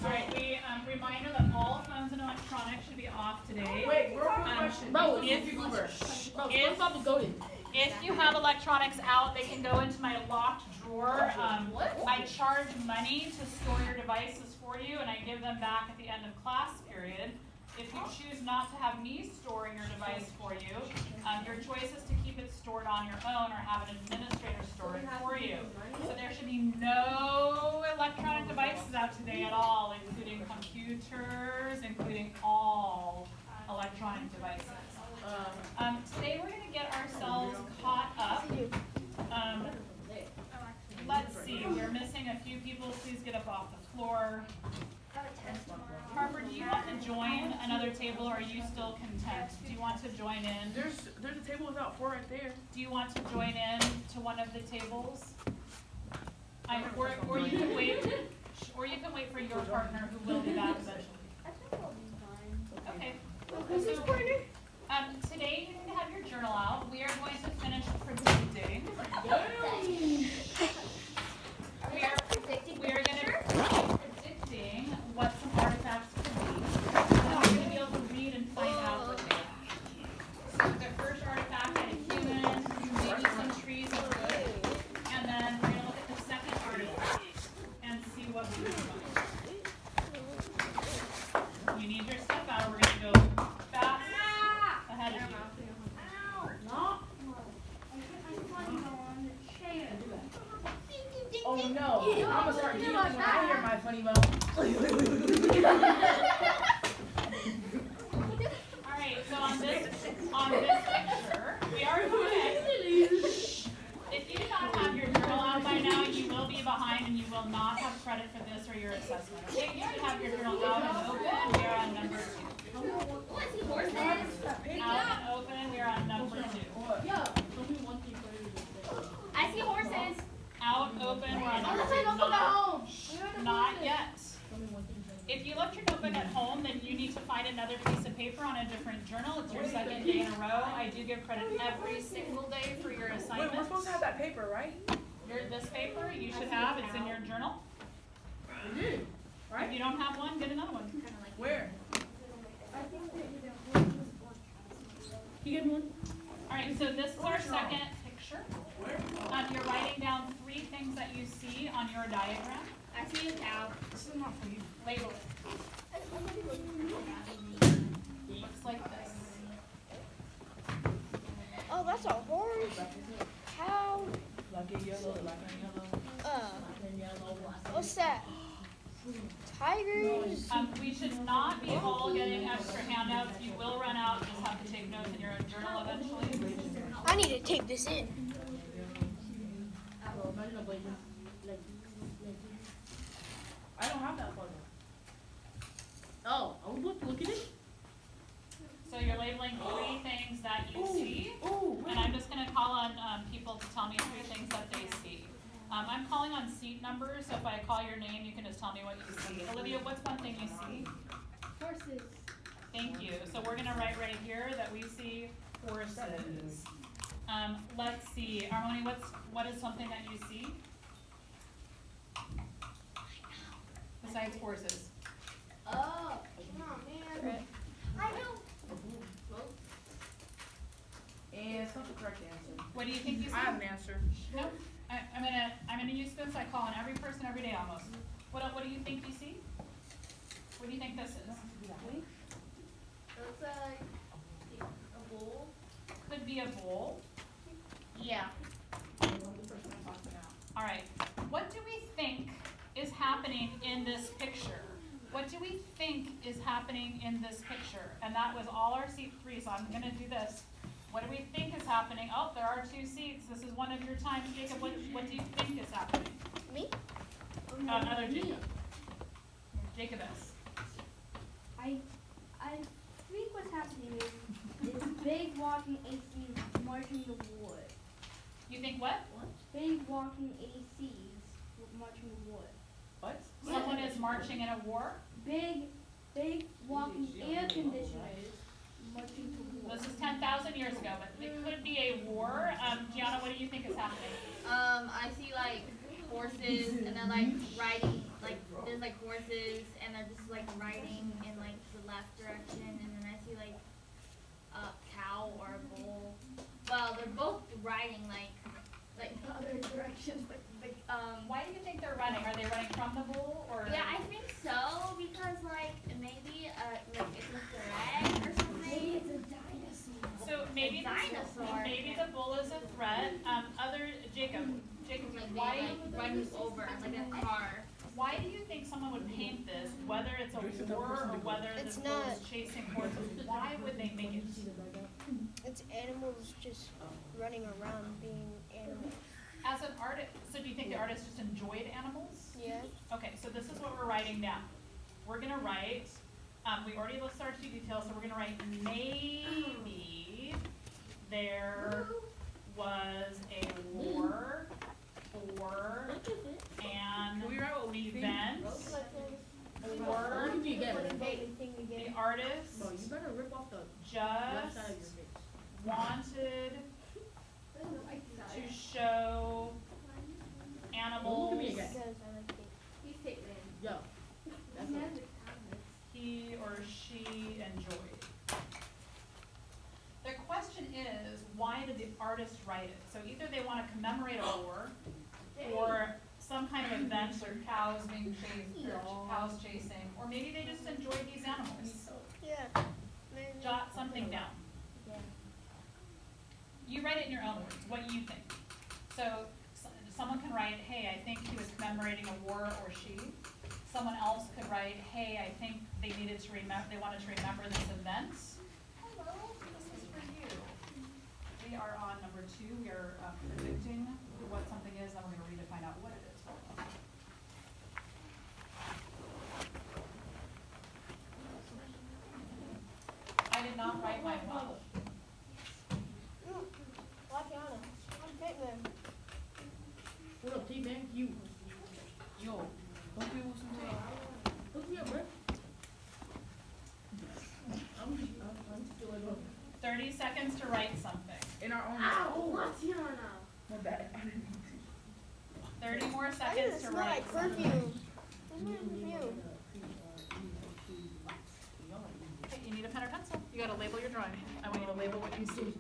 Alright, reminder that all phones and electronics should be off today. Wait, we're on question. Bro, Who's a Goofy Goober? Bro, SpongeBob is goated. If you have electronics out, they can go into my locked drawer. I charge money to store your devices for you, and I give them back at the end of class period. If you choose not to have me storing your device for you, your choice is to keep it stored on your own or have an administrator store it for you. So there should be no electronic devices out today at all, including computers, including all electronic devices. Today we're going to get ourselves caught up. Let's see, we're missing a few people. Please get up off the floor. Harper, do you want to join another table, or are you still content? Do you want to join in? There's a table without 4 right there. Do you want to join in to one of the tables? Or you can wait. Or you can wait for your partner, who will be back eventually. Okay. Who's this partner? Today you need to have your journal out. We are going to finish predicting. We are going to be predicting what some artifacts could be. And then we're going to be able to read and find out what they are. So the first artifact had a human, maybe some trees and wood. And then we're going to look at the second artifact and see what we can find. You need your stuff out. We're going to go fast ahead of you. Oh no, I'm gonna start giggling when I hear my funny bone. Alright, so on this picture, we are going. If you do not have your journal out by now, you will be behind and you will not have credit for this or your assessment. Okay, you should have your journal out and open. We are on number 2. Out and open, we are on number 2. I see horses. Out, open, we're on number 2. Not yet. If you left your notebook at home, then you need to find another piece of paper on a different journal. It's your second day in a row. I do give credit every single day for your Wait, assignments. we're supposed to have that paper, right? This paper you should have, it's in your journal. If you don't have one, get another one. Where? You get one? Alright, so this is our second picture. You're writing down 3 things that you see on your diagram. I see a cow. This is not for you. Label it. Looks like this. Oh, that's a horse. Cow. Black and yellow, black and yellow. What's that? Tigers. We should not be all getting extra handouts. You will run out. You just have to take notes in your own journal eventually. I need to tape this in. I don't have that photo. Oh, I would look at it. So you're labeling 3 things that you see. Ooh, And I'm just going to call on people to tell me 3 things that they see. I'm calling on seat numbers, so if I call your name, you can just tell me what you see. Olivia, what's one thing you see? Horses. Thank you. So we're going to write right here that we see horses. Let's see. Armoni, what is something that you see? Besides horses. Oh, come on, man. I know. and it's not the correct answer. What do you think you see? I have an answer. Nope. I'm gonna use this. I call on every person every day almost. What do you think you see? What do you think this is? Looks like a bowl. Could be a bowl. Yeah. All right. What do we think happening in this picture? What do we think is happening in this picture? And that was all our seat 3, so I'm gonna do this. What do we think is happening? Oh, there are 2 seats. This is one of your times. Jacob, what do you think is happening? Me? Other Jacob. Jacob S. I think what's happening is big walking ACs marching to wood. You think what? Big walking ACs marching to wood. What? Someone is marching in a war? Big walking air conditioners marching to wood. This is 10,000 years ago, but it could be a war. Gianna, what do you think is happening? I see like horses and then like riding, like there's like horses and they're just like riding in like the left direction, and then I see like a cow or a bull. Well, they're both riding like the other directions. Why do you think they're running? Are they running from the bull or? Yeah, I think so because like maybe like it's a threat or something. Maybe it's a dinosaur. So maybe A dinosaur. maybe the bull is a threat. Other Jacob, Like why? they like run over like a car. Why do you think someone would paint this, whether it's a war or whether It's the bull is not. chasing horses? Why would they make it? It's animals just running around being animals. As an artist, so do you think the artist just enjoyed animals? Yeah. Okay, so this is what we're writing down. We're gonna write, we already listed our 2 details, so we're gonna write maybe there was a war or an event or the artist You better rip off the left just side of your face. wanted to show animals Look at me again. He's taking it. Yo. That's it. he or she enjoyed. The question is, why did the artist write it? So either they want to commemorate a war, or some kind of event where cows being chased, or cows chasing, or maybe they just enjoyed these animals. Yeah. Maybe. Jot something down. You write it in your own words, what you think. So someone can write, hey, I think he was commemorating a war, or she. Someone else could write, hey, I think they needed to remember, they wanted to remember this event. Hello, this is for you. We are on number 2. We are predicting what something is, and we're going to read to find out what it is. I did not write mine well. Latiana. I'm Pitman. What up, T-Man? You. Yo. Don't be with some tape. Look me up, bro. I'm still like, 30 seconds to write something. in our own. Ow, Latiana. My bad. 30 more Why does seconds it to smell write like something. perfume? It smells like perfume. Okay, you need a pen or pencil. You gotta label your drawing. I want you to label what you see.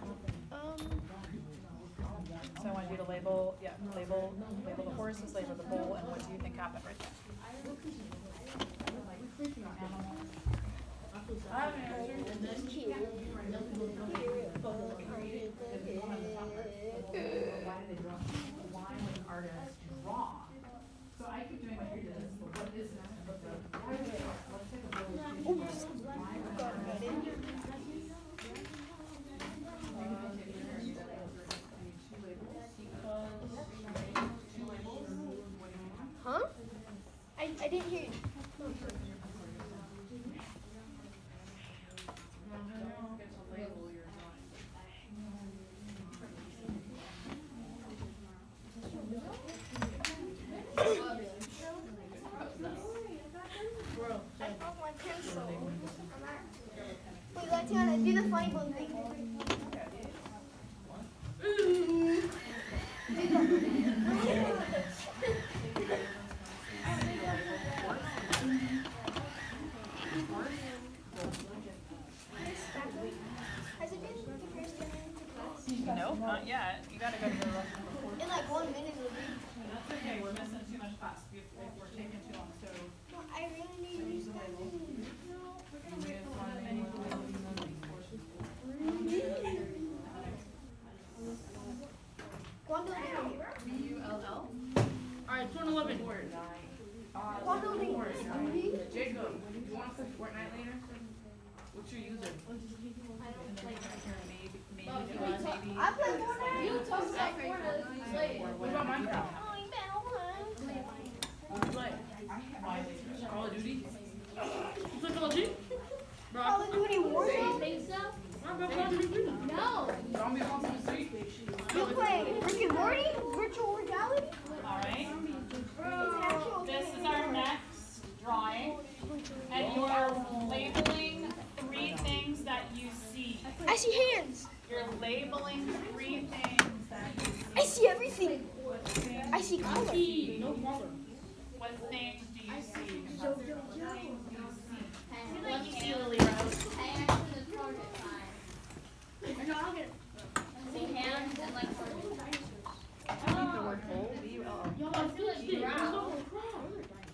So I want you to label, label the horses, label the bull, and what do you think happened right there? Why would an artist draw? So I keep doing what you did, but what is it? Let's take a bull. Why would an artist? Huh? I didn't hear you. I broke my pencil. Wait, Latiana, do the funny bone thing. Has it been the first 10 minutes of class? No, not yet. You gotta go to the restroom before. In like 1 minute it'll be. That's okay, we're missing too much class. If we're taking too long, so. No, I really need to use that. Alright, 211. Jacob, you want to play Fortnite later? What's your user? I don't play maybe I play Fortnite. You talk about Fortnite. What about Minecraft? Oh, you been on. What do you play? Call of Duty? You play Call of Duty? Bro, Call of Duty Warzone. Think so? I'm going Call of Duty 3. No. Zombie Apocalypse 3? You play Rick and Morty? Virtual reality? Alright, It's actual this is our next drawing, and you are labeling 3 things that you see. I see hands. You're labeling 3 things that you see. I see everything. I see color. No problem. What things do you see? Like you see Lily Rose. I actually the target sign. I see hands and like Yo, I feel like giraffe.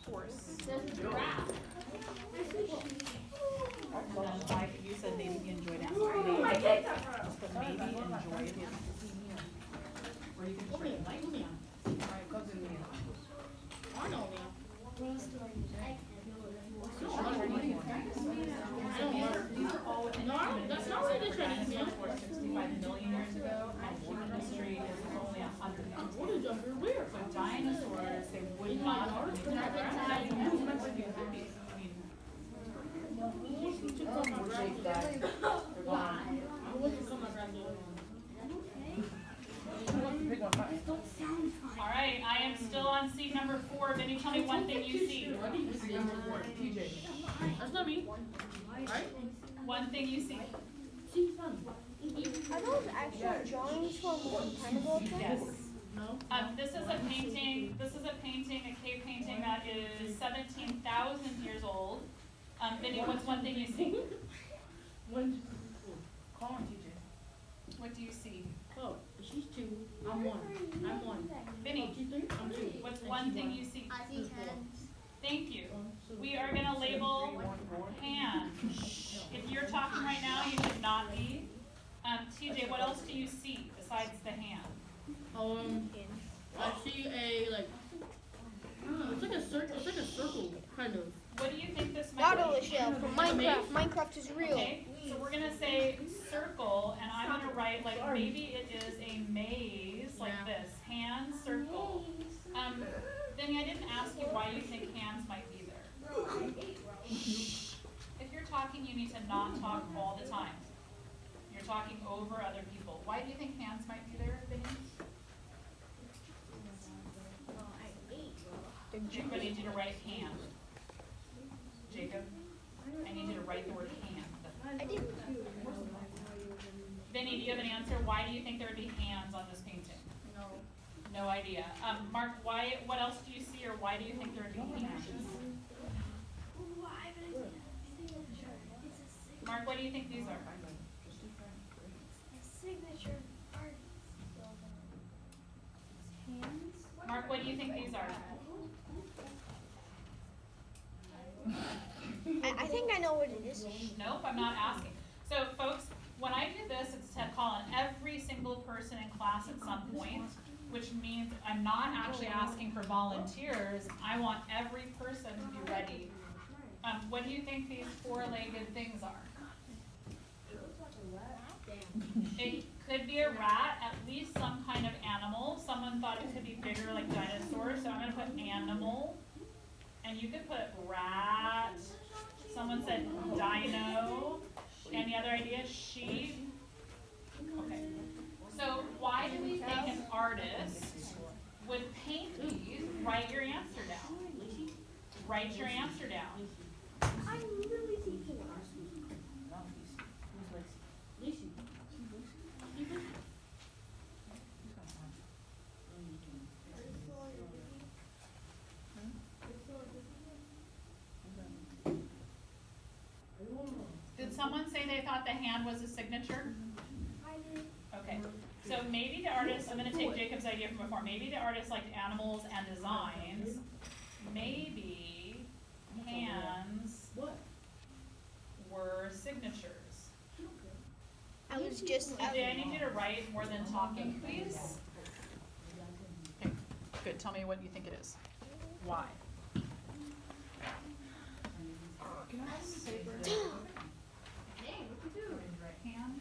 Horse. There's a giraffe. Like you said, maybe you enjoyed it. But maybe enjoyed it. Or you can just write like me. Alright, cousin me. I know, man. No, that's not what they're trying to do. 65 million years ago, and human history is only 100 years. What is up here? Where? So dinosaurs, they would not have been Alright, I am still on seat number 4. Vinny, tell me one thing you see. TJ. That's not me. Right? One thing you see. Are those actual drawings from a long time ago? Yes. No. This is a painting, a cave painting that is 17,000 years old. Vinny, what's one thing you see? One. Call on TJ. What do you see? Oh, she's 2. I'm 1. I'm 1. Vinny, She's 3. I'm 2. what's one thing you see? I see hands. Thank you. We are gonna label hand. If you're talking right now, you should not be. TJ, what else do you see besides the hand? I see a like. I don't know. It's like a circle. It's like a circle, kind of. What do you think this might Water be? shell from Minecraft. Minecraft is real. Okay, so we're gonna say circle, and I'm gonna write like maybe it is a maze like this. Hand, circle. Vinny, I didn't ask you why you think hands might be there. If you're talking, you need to not talk all the time. You're talking over other people. Why do you think hands might be there, Vinny? I need you to write hand. Jacob, I need you to write the word hand. I did. Vinny, do you have an answer? Why do you think there would be hands on this painting? No. No idea. Mark, what else do you see, or why do you think there would be hands? Mark, what do you think these are? Signature artist. Hands. Mark, what do you think these are? I think I know what it is. Nope, I'm not asking. So folks, when I do this, it's to call on every single person in class at some point, which means I'm not actually asking for volunteers. I want every person to be ready. What do you think these 4-legged things are? It could be a rat, at least some kind of animal. Someone thought it could be bigger like dinosaurs, so I'm gonna put animal. And you could put rat. Someone said dino. Any other ideas? Sheep. Okay. So why do we think an artist would paint these? Write your answer down. Write your answer down. I'm really teaching. Did someone say they thought the hand was a signature? I did. Okay, so maybe the artist, I'm gonna take Jacob's idea from before, maybe the artist liked animals and designs. Maybe hands were signatures. I was just. DJ, I need you to write more than talking, please. Okay, good, tell me what you think it is. Why? Can I saber? Hey, what you do? Right hand.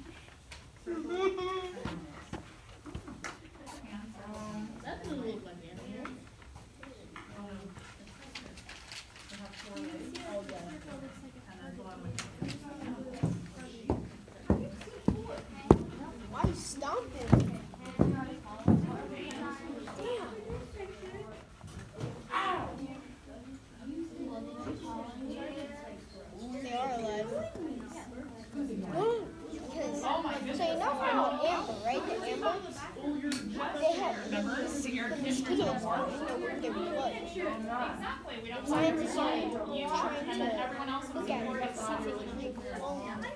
Hands are That doesn't look like animal. they have 4 legs. Oh, yeah. And there's a lot of Why you stomping? They are alive. Because, Oh my goodness. so you know how amber, right? The amber, they have mosquito swarms in their blood. Exactly. We don't Scientists are you, trying and then to everyone else look will at it report and it. see if they can drink alone.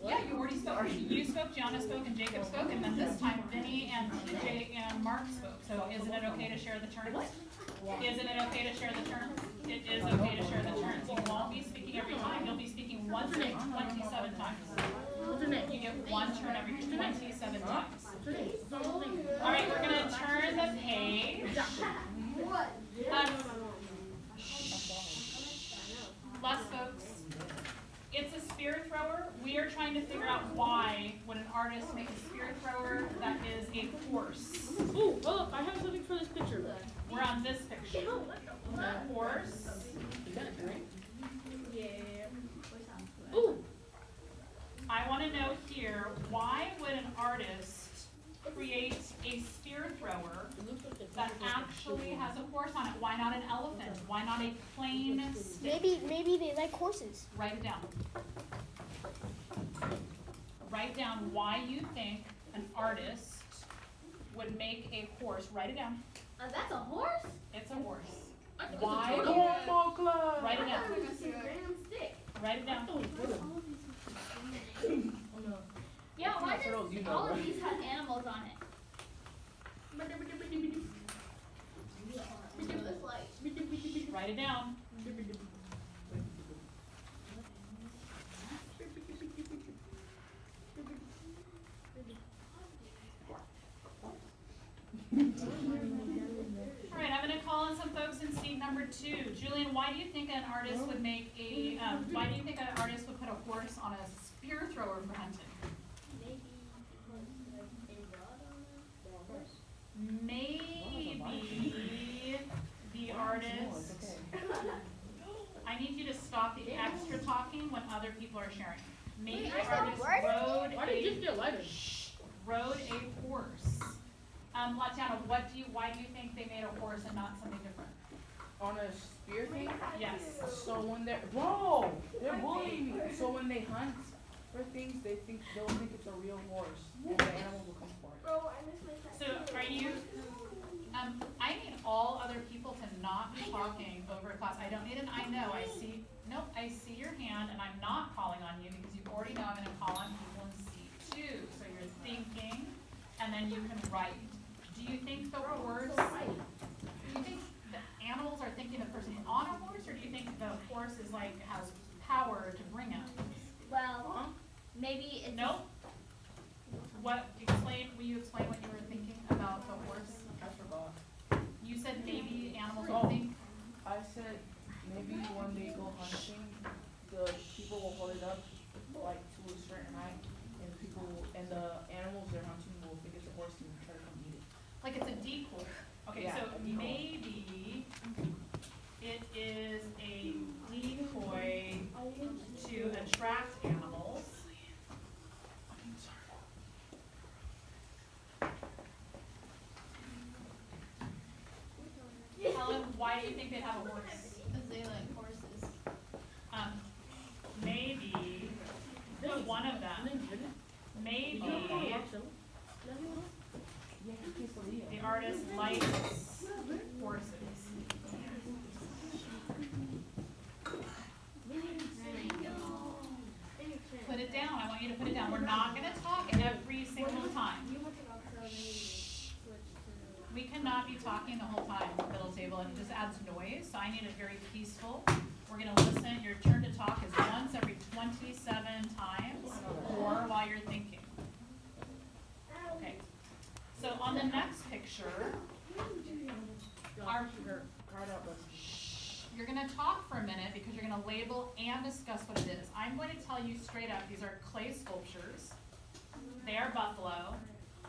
Yeah, you already spoke. You spoke, Gianna spoke, and Jacob spoke, and then this time Vinny and TJ and Mark spoke. So isn't it okay to share the turns? Isn't it okay to share the turns? It is okay to share the turns. You won't be speaking every time. You'll be speaking once every 27 times. What's her name? You get one turn every 27 times. What's her name? All right, we're gonna turn the page. Less folks. It's a spear thrower. We are trying to figure out why would an artist make a spear thrower that is a horse. Ooh, look, I have something for this picture. We're on this picture. Horse. Is that a drink? Yeah. Ooh. I want to know here, why would an artist create a spear thrower It looks like it's that actually has a horse on it? Why not an elephant? Why not a plain stick? Maybe they like horses. Write it down. Write down why you think an artist would make a horse. Write it down. That's a horse? It's a horse. Why? Why? Write it down. Write it down. Yeah, why That's what does you know, all of right? these have animals on it? Write it down. All right, I'm going to call in some folks in seat number 2. Julian, why do you think an artist would make a? Why do you think an artist would put a horse on a spear thrower for hunting? Maybe the artist. I need you to stop the extra talking when other people are sharing. Maybe the artist rode Why did you just get lighter? rode a horse. Latiana, why do you think they made a horse and not something different? On a spear thing? Yes. So when they're bullying me. So when they hunt for things, they'll think it's a real horse, and the animal will come for it. So are you, I need all other people to not be talking over class. I don't need an I know, I see your hand and I'm not calling on you because you already know I'm gonna call on people in C2. So you're thinking and then you can write. Do you think the horse, do you think the animals are thinking the person on a horse, or do you think the horse is like, has power to bring it? Well, maybe it's. Nope. Will you explain what you were thinking about the horse? I forgot. You said maybe animals Oh. will think. I said maybe when they go hunting, the people will hold it up like to a certain height, and the animals they're hunting will think it's a horse and try to come eat it. Like it's a decoy. Okay, Yeah, so a decoy. maybe it is a decoy to attract animals. Helen, why do you think they'd have a horse? Because they like horses. Maybe, put one of them, maybe the artist likes horses. Put it down, I want you to put it down. We're not gonna talk every single time. We cannot be talking the whole time at the middle table, and it just adds noise, so I need it very peaceful. We're gonna listen, your turn to talk is once every 27 times, or while you're thinking. Okay, so on the next picture, our, you're gonna talk for a minute because you're gonna label and discuss what it is. I'm going to tell you straight up, these are clay sculptures. They are buffalo,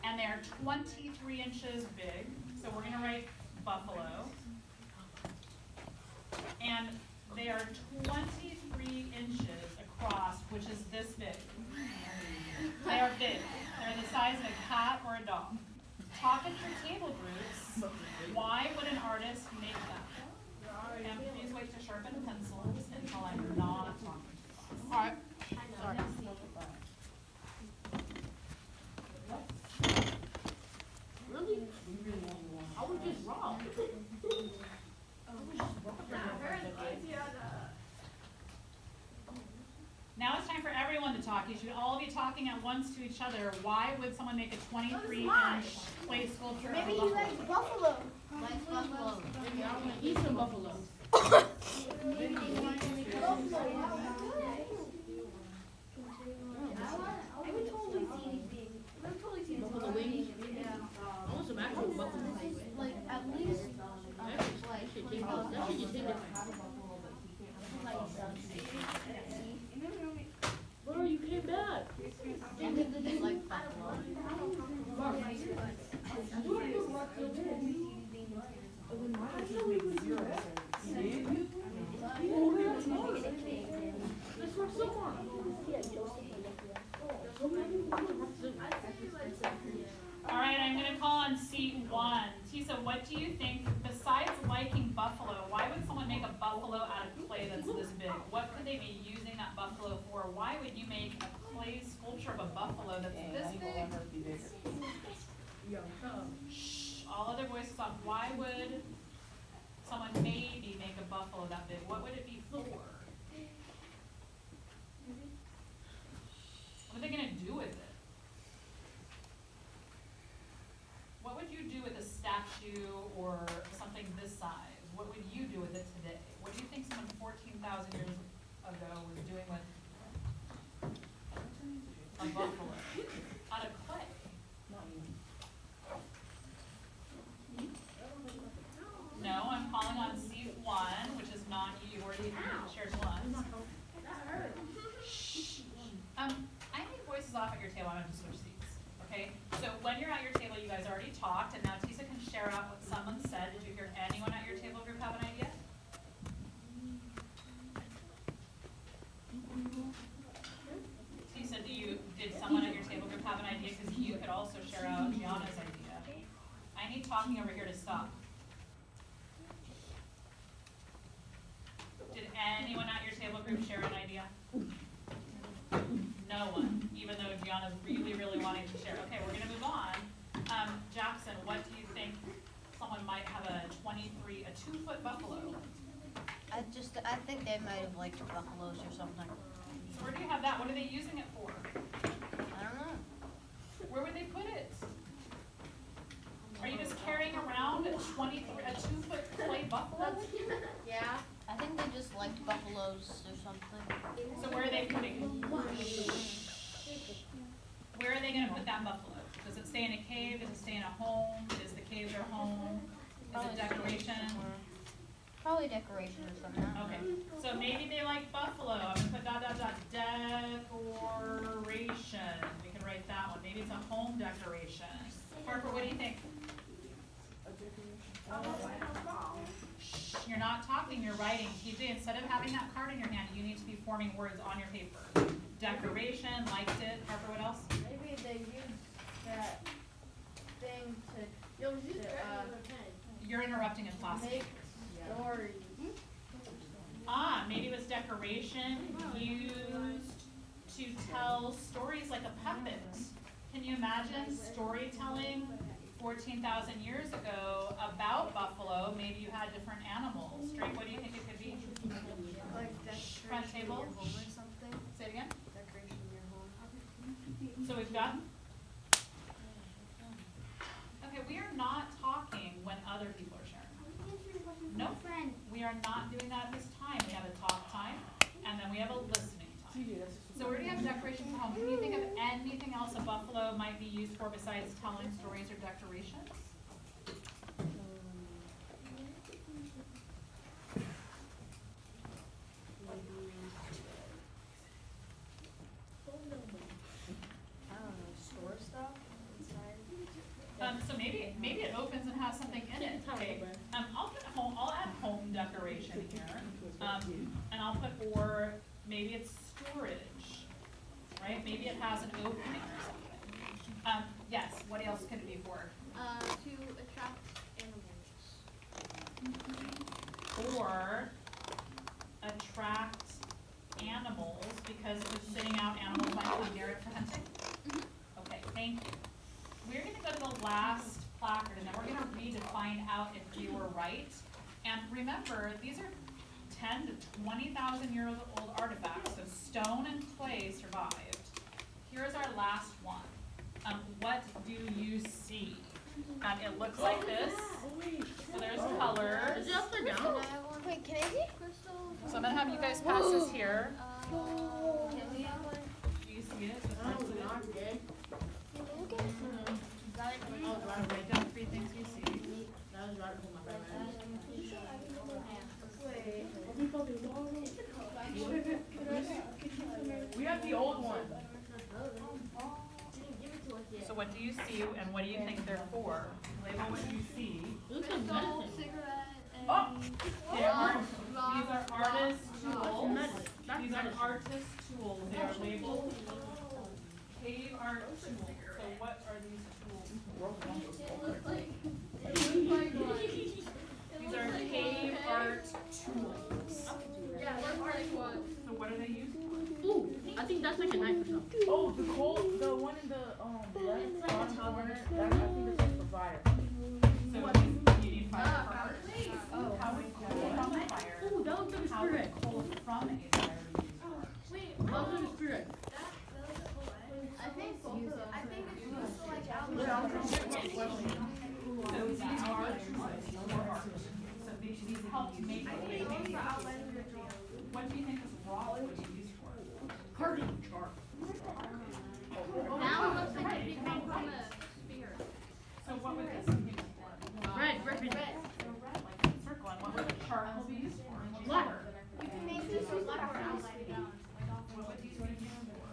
and they are 23 inches big. So we're gonna write buffalo. And they are 23 inches across, which is this big. They are big. They're the size of a cat or a dog. Talk at your table groups. Why would an artist make them? And please wait to sharpen pencils until I'm not talking to you. Alright. Sorry. Really? I was just wrong. Now it's time for everyone to talk. You should all be talking at once to each other. Why would someone make a 23-inch clay sculpture of a Maybe he buffalo? likes buffalo. Likes buffalo. Maybe I want to eat some buffalo. I would totally see anything. I would totally see Buffalo wings? Yeah. I want some actual buffalo wings. Like at least That shit tastes good. That shit just tastes different. Bro, you came back. Like buffalo. Let's work someone. All right, I'm going to call on seat 1. Tisa, what do you think, besides liking buffalo, why would someone make a buffalo out of clay that's this big? What could they be using that buffalo for? Why would you make a clay sculpture of a buffalo that's this big? Shh, all other voices off. Why would someone maybe make a buffalo that big? What would it be for? What are they going to do with it? What would you do with a statue or something this size? What would you do with it today? What do you think someone 14,000 years ago was doing with a buffalo out of clay? No, I'm calling on seat 1, which is not you. You've already shared once. Shh. I need voices off at your table. I'm going to switch seats. Okay? So when you're at your table, you guys already talked, and now Tisa can share out what someone said. Did you hear anyone at your table group have an idea? Tisa, did someone at your table group have an idea? Because you could also share out Gianna's idea. I need talking over here to stop. Did anyone at your table group share an idea? No one, even though Gianna's really, really wanting to share. Okay, we're gonna move on. Jackson, what do you think someone might have a 2-foot buffalo? I think they might have liked buffaloes or something. So where do you have that? What are they using it for? I don't know. Where would they put it? Are you just carrying around a 2-foot clay buffalo? Yeah. I think they just liked buffaloes or something. So where are they putting it? Where are they gonna put that buffalo? Does it stay in a cave? Does it stay in a home? Is the cave their home? Is it decoration? Probably decoration or something. Okay, so maybe they like buffalo. I'm gonna put ... decoration. We can write that one. Maybe it's a home decoration. Harper, what do you think? Shh, you're not talking, you're writing. TJ, instead of having that card in your hand, you need to be forming words on your paper. Decoration, liked it. Harper, what else? Maybe they use that thing to You're interrupting in class. make stories. Maybe it was decoration used to tell stories like a puppet. Can you imagine storytelling 14,000 years ago about buffalo? Maybe you had different animals. Drake, what do you think it could be? Like Front table? home or something. Say it again. Decoration in your home. So we've got. Okay, we are not talking when other people are sharing. Nope, we are not doing that this time. We have a talk time, and then we have a listening time. So we already have decoration for home. Can you think of anything else a buffalo might be used for besides telling stories or decorations? decoration here. And I'll put, or maybe it's storage, right? Maybe it has an opening or something. Yes, what else could it be for? To attract animals. Or attract animals, because if it's sitting out, animals might come near it for hunting? Okay, thank you. We're gonna go to the last placard, and then we're gonna read to find out if you were right. And remember, these are 10 to 20,000 year old artifacts, so stone and clay survived. Here's our last one. What do you see? It looks like this. So there's colors. Is it upside down? Wait, can I see? So I'm gonna have you guys pass this here. Can we have one? Do you see it? Oh, not gay. Write down 3 things you see. That was right for my friend. We have the old one. So what do you see, and what do you think they're for? Label what you see. Crystal, cigarette, and Oh! These are artist tools. That's These are artist tools. They are labeled cave art tools. So what are these tools? These are cave art tools. yeah, what are they for? So what are they used for? Ooh, I think that's like a knife or something. Oh, the one in the left bottom corner, that I think is like for fire. So you need fire for art. How would coal from a fire? Ooh, that looks like a How would spirit. coal from a fire be used for? That looks like a spirit. I think both of them. I think it's used to like So these are tools for art. So these help to make it. What do you think this rock would be used for? Carbon char. Now it looks like it made from a spear. So what would this be used for? Red. So red, like a circle, and what would the charcoal be used for? Black. You can make these so black or outside down. What would these be used for?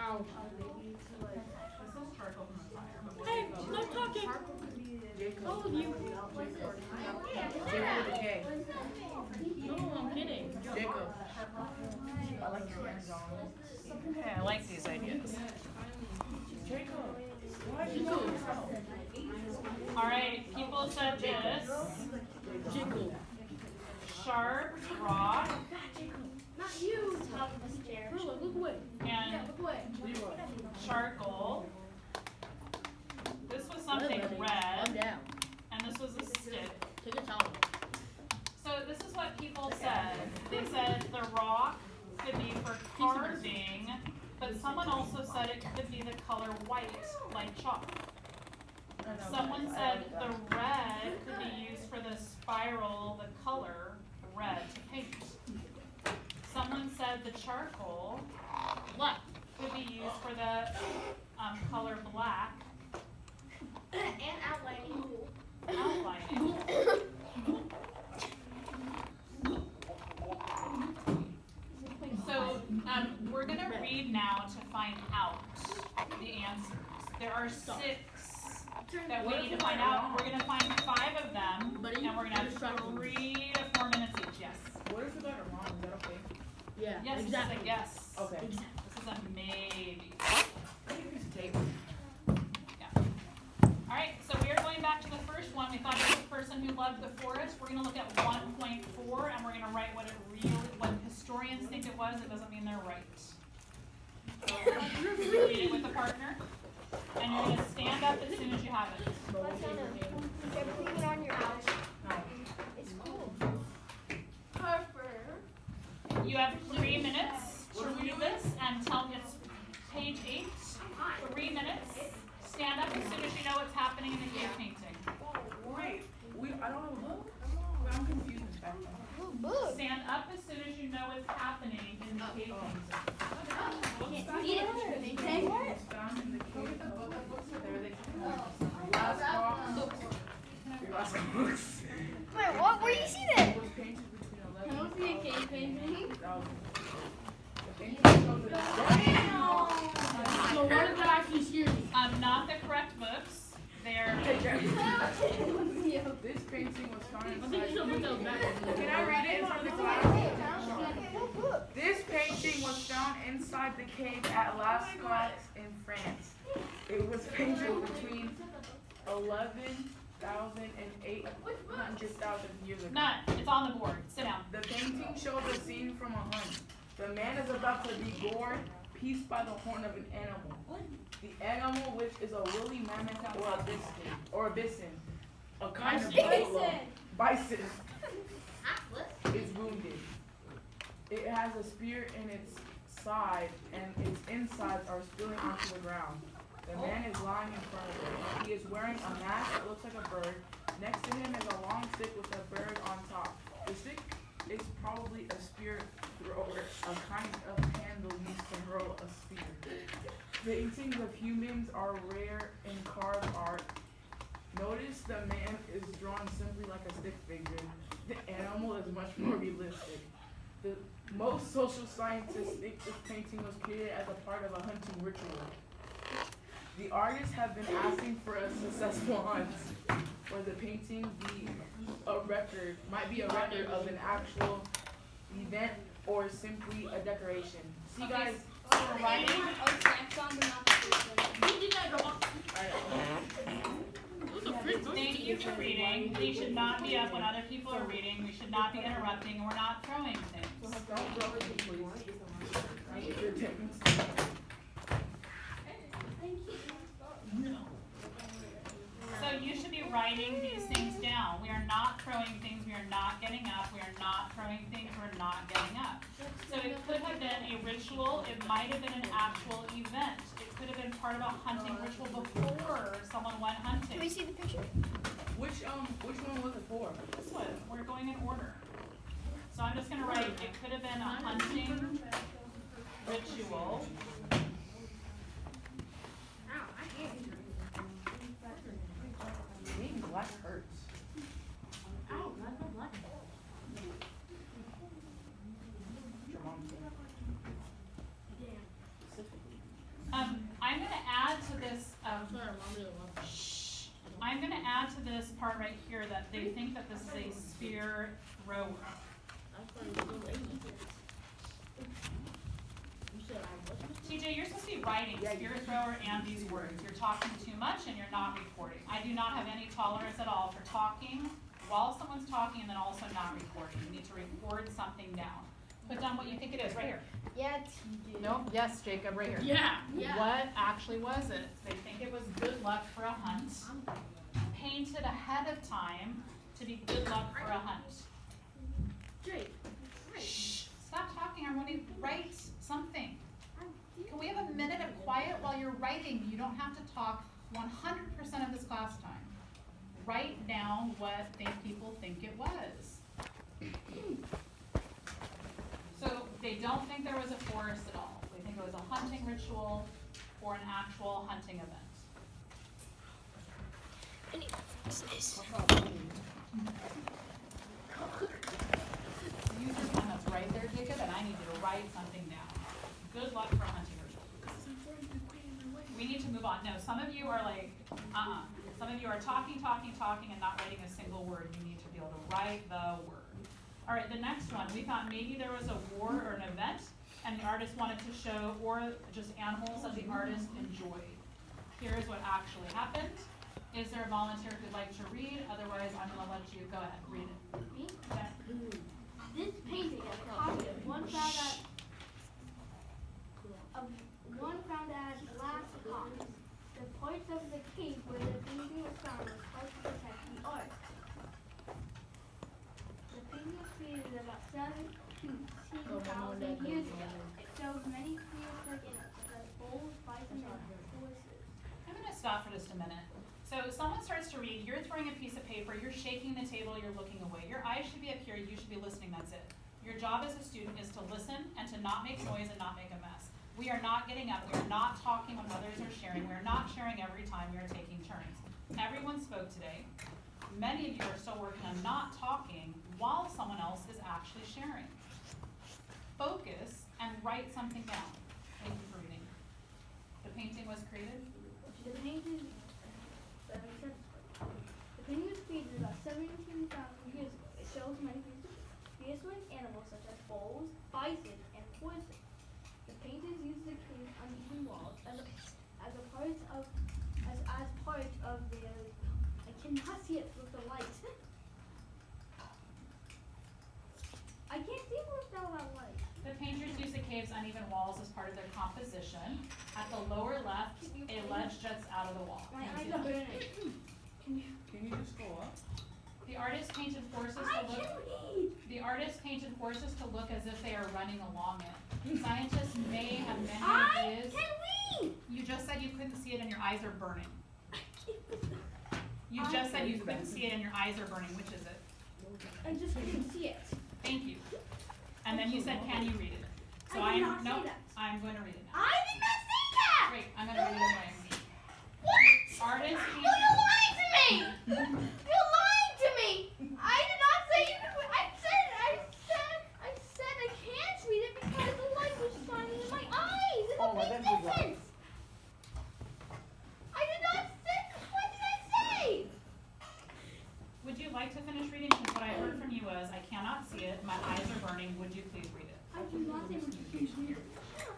Ow. This is charcoal from a fire, but what Hey, would stop talking. All of you. Jacob with a K. No, I'm kidding. Jacob. I like your hands on. Okay, I like these ideas. Jacob. Why did you do it? All right, people said this. Jacob. Sharp rock Not you. Top of this chair. Bro, look away. and Look away. charcoal. This was something I'm red, down. and this was a stick. Take a towel. So this is what people said. They said the rock could be for carving, but someone also said it could be the color white, like chalk. Someone said the red could be used for the spiral, the color red to paint. Someone said the charcoal could be used for the color black, And outlining. outlining. So we're gonna read now to find out the answers. There are 6 that we need to find out. We're gonna find 5 of them, and we're gonna have 3 to 4 minutes each. Yes. What if we got it wrong? Is that okay? Yeah, Yes. exactly. This is a yes. Okay. This is a maybe. Tape. Yeah. All right. So we are going back to the first one. We thought it was the person who loved the forest. We're gonna look at 1.4, and we're gonna write what historians think it was. It doesn't mean they're right. So read it with a partner, and you're gonna stand up as soon as you have it. Everything on your couch. It's cool. Harper. You have 3 minutes to read this and tell me it's page 8. 3 minutes. Stand up as soon as you know what's happening in the cave painting. Wait, I don't have a book. I'm confused. Stand up as soon as you know what's happening in the cave painting. It's found in the cave. There they last box. Wait, what? Where do you see that? Was painted between 11. Can we see a cave painting? So what is that actually series? Not the correct books. They're This painting was found I think you should put those back. Can I read it in front of the class? This painting was found inside the cave at Lascaux in France. It was painted between 11,000 and 800,000 years ago. None. It's on the board. Sit down. The painting shows a scene from a hunt. The man is about to be gored, pieced by the horn of an animal. The animal, which is a woolly mammoth or a bison, a kind of buffalo. Bison is wounded. It has a spear in its side, and its insides are spilling onto the ground. The man is lying in front of it. He is wearing a mask that looks like a bird. Next to him is a long stick with a bird on top. The stick is probably a spear thrower, a kind of handle used to hurl a spear. Paintings of humans are rare in carved art. Notice the man is drawn simply like a stick figure. The animal is much more realistic. The most social scientists think this painting was created as a part of a hunting ritual. The artists have been asking for a successful hunt, or the painting might be a record of an actual event or simply a decoration. See guys, So writing. Thank you for reading. We should not be up when other people are reading. We should not be interrupting, and we're not throwing things. don't throw it, please. If you're taking- So you should be writing these things down. We are not throwing things, we are not getting up, we are not throwing things, we're not getting up. So it could have been a ritual, it might have been an actual event. It could have been part of a hunting ritual before someone went hunting. Can we see the picture? Which one was it for? This one, we're going in order. So I'm just gonna write, it could have been a hunting ritual. Being black hurts. Your mom said. Specifically. I'm gonna add to this, I'm gonna add to this part right here that they think that this is a spear thrower. TJ, you're supposed to be writing spear thrower and these words. You're talking too much and you're not recording. I do not have any tolerance at all for talking while someone's talking and then also not recording. You need to record something down. Put down what you think it is, right here. Yeah, TJ. No, yes, Jacob, right here. Yeah. What actually was it? They think it was good luck for a hunt. Painted ahead of time to be good luck for a hunt. Jake. Shh, stop talking, I want to write something. Can we have a minute of quiet while you're writing? You don't have to talk 100% of this class time. Write down what people think it was. So they don't think there was a forest at all. They think it was a hunting ritual or an actual hunting event. Use your pen that's right there, Jacob, and I need you to write something down. Good luck for a hunting ritual. We need to move on. No, some of you are like, Some of you are talking, and not writing a single word. You need to be able to write the word. All right, the next one. We thought maybe there was a war or an event, and the artist wanted to show, or just animals that the artist enjoyed. Here's what actually happened. Is there a volunteer who'd like to read? Otherwise, I'm going to let you go ahead, read it. Me? Okay. This painting is a copy of one found at Lascaux. The parts of the cave where the painting was found was hard to protect the art. The painting was created about 17,000 years ago. It shows many prehistoric animals such as bulls, bison, and horses. I'm going to stop for just a minute. So someone starts to read, you're throwing a piece of paper, you're shaking the table, you're looking away. Your eyes should be up here, you should be listening, that's it. Your job as a student is to listen and to not make noise and not make a mess. We are not getting up, we are not talking when others are sharing, we are not sharing every time we are taking turns. Everyone spoke today. Many of you are still working on not talking while someone else is actually sharing. Focus and write something down. Thank you for reading. The painting was created? The painting was created about 17,000 part of the. I cannot see it with the light. I can't see it without that light. The painters use the cave's uneven walls as part of their composition. At the lower left, a ledge juts out of the wall. My Can you eyes see are that? burning. Can you just go up? The artist painted horses I to look. can read. The artist painted horses to look as if they are running along it. Scientists may have many I ideas. can read. You just said you couldn't see it and your eyes are burning. You just said you couldn't see it and your eyes are burning. Which is it? I just couldn't see it. Thank you. And then you said, can you read it? So I did not say nope, that. I'm going to read it now. I did not say that. Great, I'm going to read it anyway. What? Artist No, painted. you're lying to me. You're lying to me. I did not say you could. I said I can't read it because the light was shining in my eyes. It Oh, makes then no we got it. sense. I did not say. What did I say? Would you like to finish reading? Because what I heard from you was, I cannot see it, my eyes are burning, would you please read it? I do not say what you read.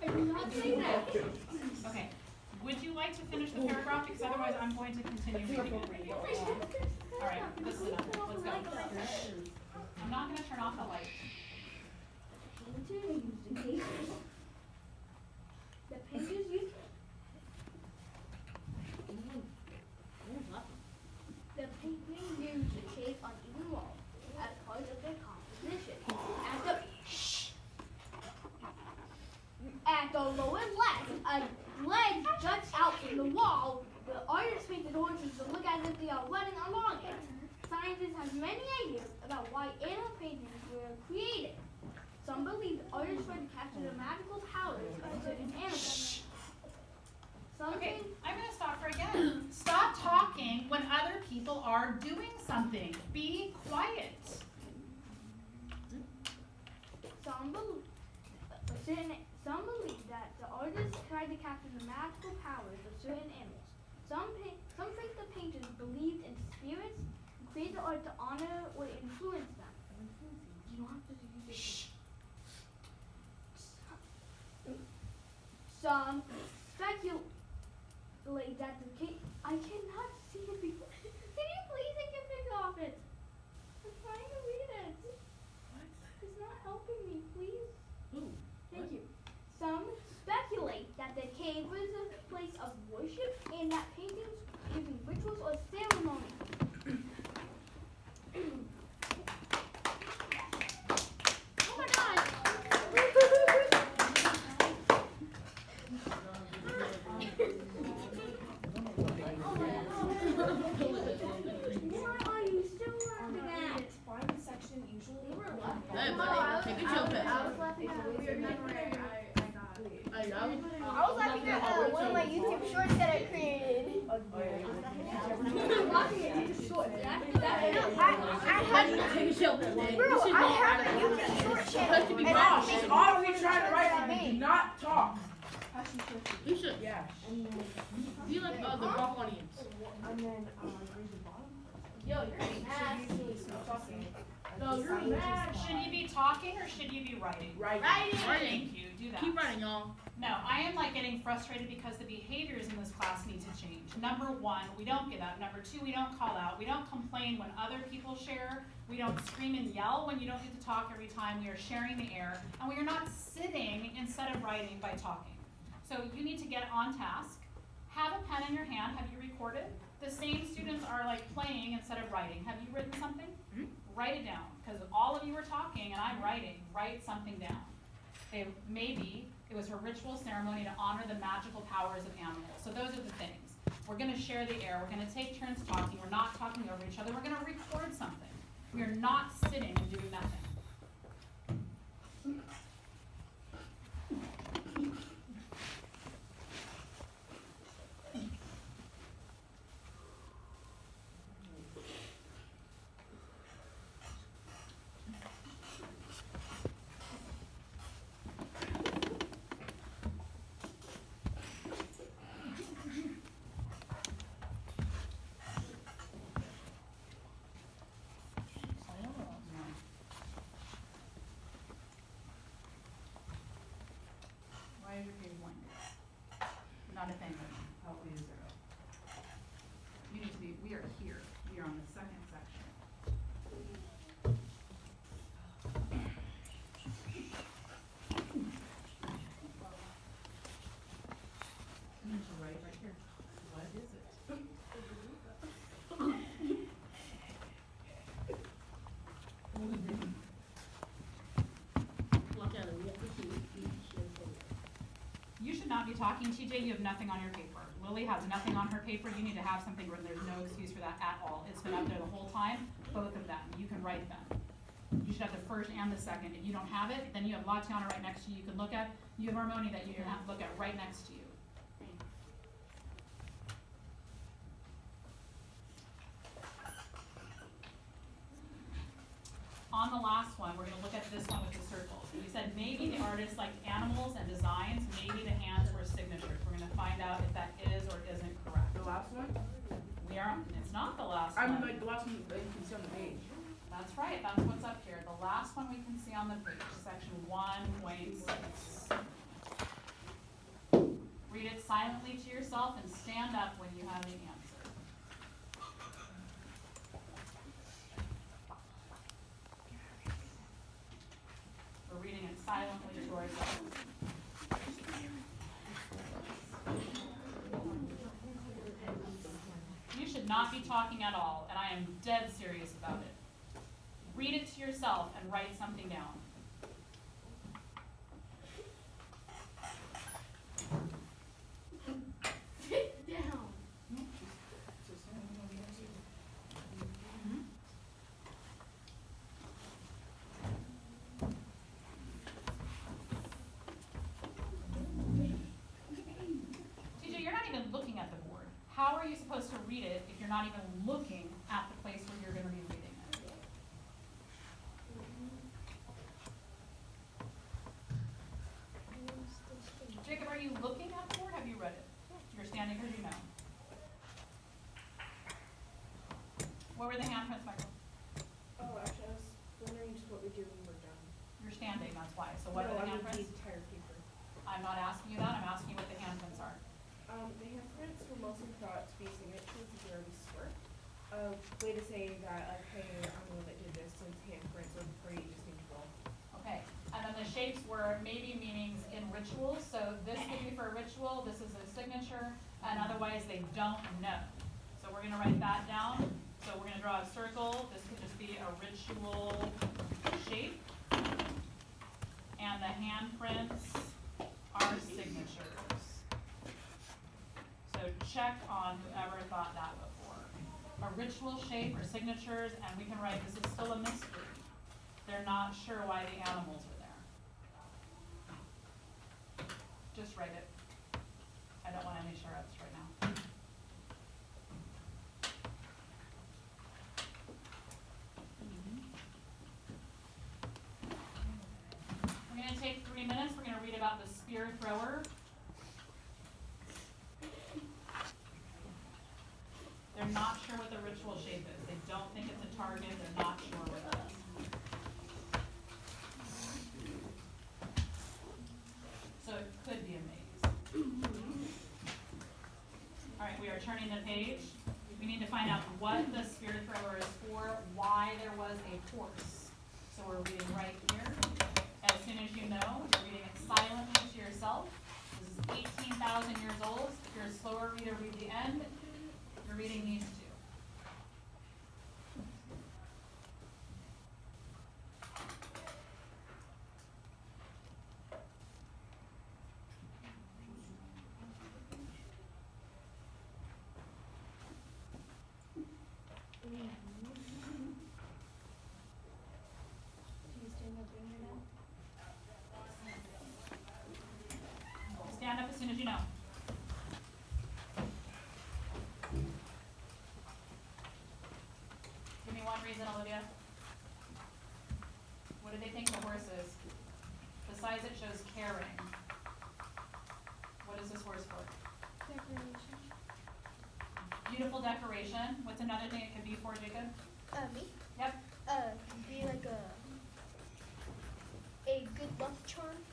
I do not say that. Okay, would you like to finish the paragraph? Because otherwise I'm going to continue reading it. All right, this is enough, let's go. I'm not gonna turn off the light. The painters used the painters used the shape on even walls as part of their composition. At the lower left, a ledge juts out from the wall. The artist painted horses to look as if they are running along it. Scientists have many ideas about why animal paintings were created. Some believe the artist tried to capture the magical powers of certain animals. Some Okay, think I'm gonna stop for again. Stop talking when other people are doing something. Be quiet. some believe that the artist tried to capture the magical powers of certain animals. Some think the painters believed in spirits and created art to honor or influence them. You don't have to do this. Some speculate that the cave. I cannot see it before. Can you please take your finger off it? I'm trying to read it. It's not helping me, please. Thank you. Some speculate that the cave was a place of worship and that paintings using rituals or ceremonies. Oh my god! Why are you still laughing at it? Find the section usually. Hey, No, buddy, take a chill pill. I was laughing at it. I was laughing at one of my YouTube shorts that I created. I have Take a chill pill, man. bro, I have a YouTube short channel. Be and gosh, I it's make all we YouTube trying to shorts write that I on. Do made. not talk. You should. Yeah. Be like the rock audience. And then raise the bottom. Yo, you're mad. No, you're mad. Should you be talking or should you be writing? Right. Thank you, do that. Keep writing, y'all. No, I am like getting frustrated because the behaviors in this class need to change. Number one, we don't get up. Number two, we don't call out. We don't complain when other people share. We don't scream and yell when you don't get to talk every time. We are sharing the air. And we are not sitting instead of writing by talking. So you need to get on task. Have a pen in your hand. Have you recorded? The same students are like playing instead of writing. Have you written something? Write it down, because all of you were talking and I'm writing. Write something down. Maybe it was a ritual ceremony to honor the magical powers of animals. So those are the things. We're going to share the air. We're going to take turns talking. We're not talking over each other. We're going to record something. We are not sitting and doing nothing. talking, TJ, you have nothing on your paper. Lily has nothing on her paper. You need to have something written. There's no excuse for that at all. It's been up there the whole time, both of them. You can write them. You should have the first and the second. If you don't have it, then you have Latiana right next to you. You can look at. You have Harmony that you can look at right next to you. On the last one, we're gonna look at this one with the circles. We said maybe the artist liked animals and designs, maybe the hands were signatures. We're gonna find out if that is or isn't correct. The last one? It's not the last I one. mean, like the last one that you can see on the page. That's right, that's what's up here. The last one we can see on the page, section 1.6. Read it silently to yourself and stand up when you have the answer. We're reading it silently to ourselves. You should not be talking at all, and I am dead serious about it. Read it to yourself and write something down. Sit down. TJ, you're not even looking at the board. How are you supposed to read it if you're not even looking at the place where you're going to be reading it? Jacob, are you looking at the board? Have you read it? You're standing because you know. What were the handprints, Michael? Oh, actually, I was wondering just what we do when we're done. You're standing, that's why. So what are the handprints? The entire paper. I'm not asking you that. I'm asking you what the handprints are. The handprints were mostly thought to be signatures if you already swear. Way to say that, like, hey, I'm the one that did this, since handprints are pretty distinguishable. Okay, and then the shapes were maybe meanings in rituals, so this could be for a ritual, this is a signature, and otherwise they don't know. So we're gonna write that down. So we're gonna draw a circle, this could just be a ritual shape. And the handprints are signatures. So check on whoever thought that before. A ritual shape or signatures, and we can write, this is still a mystery. They're not sure why the animals are there. Just write it. I don't want any sure-ups right now. We're gonna take 3 minutes. We're gonna read about the spear thrower. They're not sure what the ritual shape is. They don't think it's a target. They're not sure what it is. So it could be a maze. All right, we are turning the page. We need to find out what the spear thrower is for, why there was a horse. So we're reading right here. As soon as you know, you're reading it silently to yourself. This is 18,000 years old. If you're a slower reader, read the end. You're reading these two. Stand up as soon as you know. Give me one reason, Olivia. What do they think the horse is? Besides it shows caring. What is this horse for? Decoration. Beautiful decoration. What's another thing it could be for, Jacob? Me? Yep. Be like a good luck charm.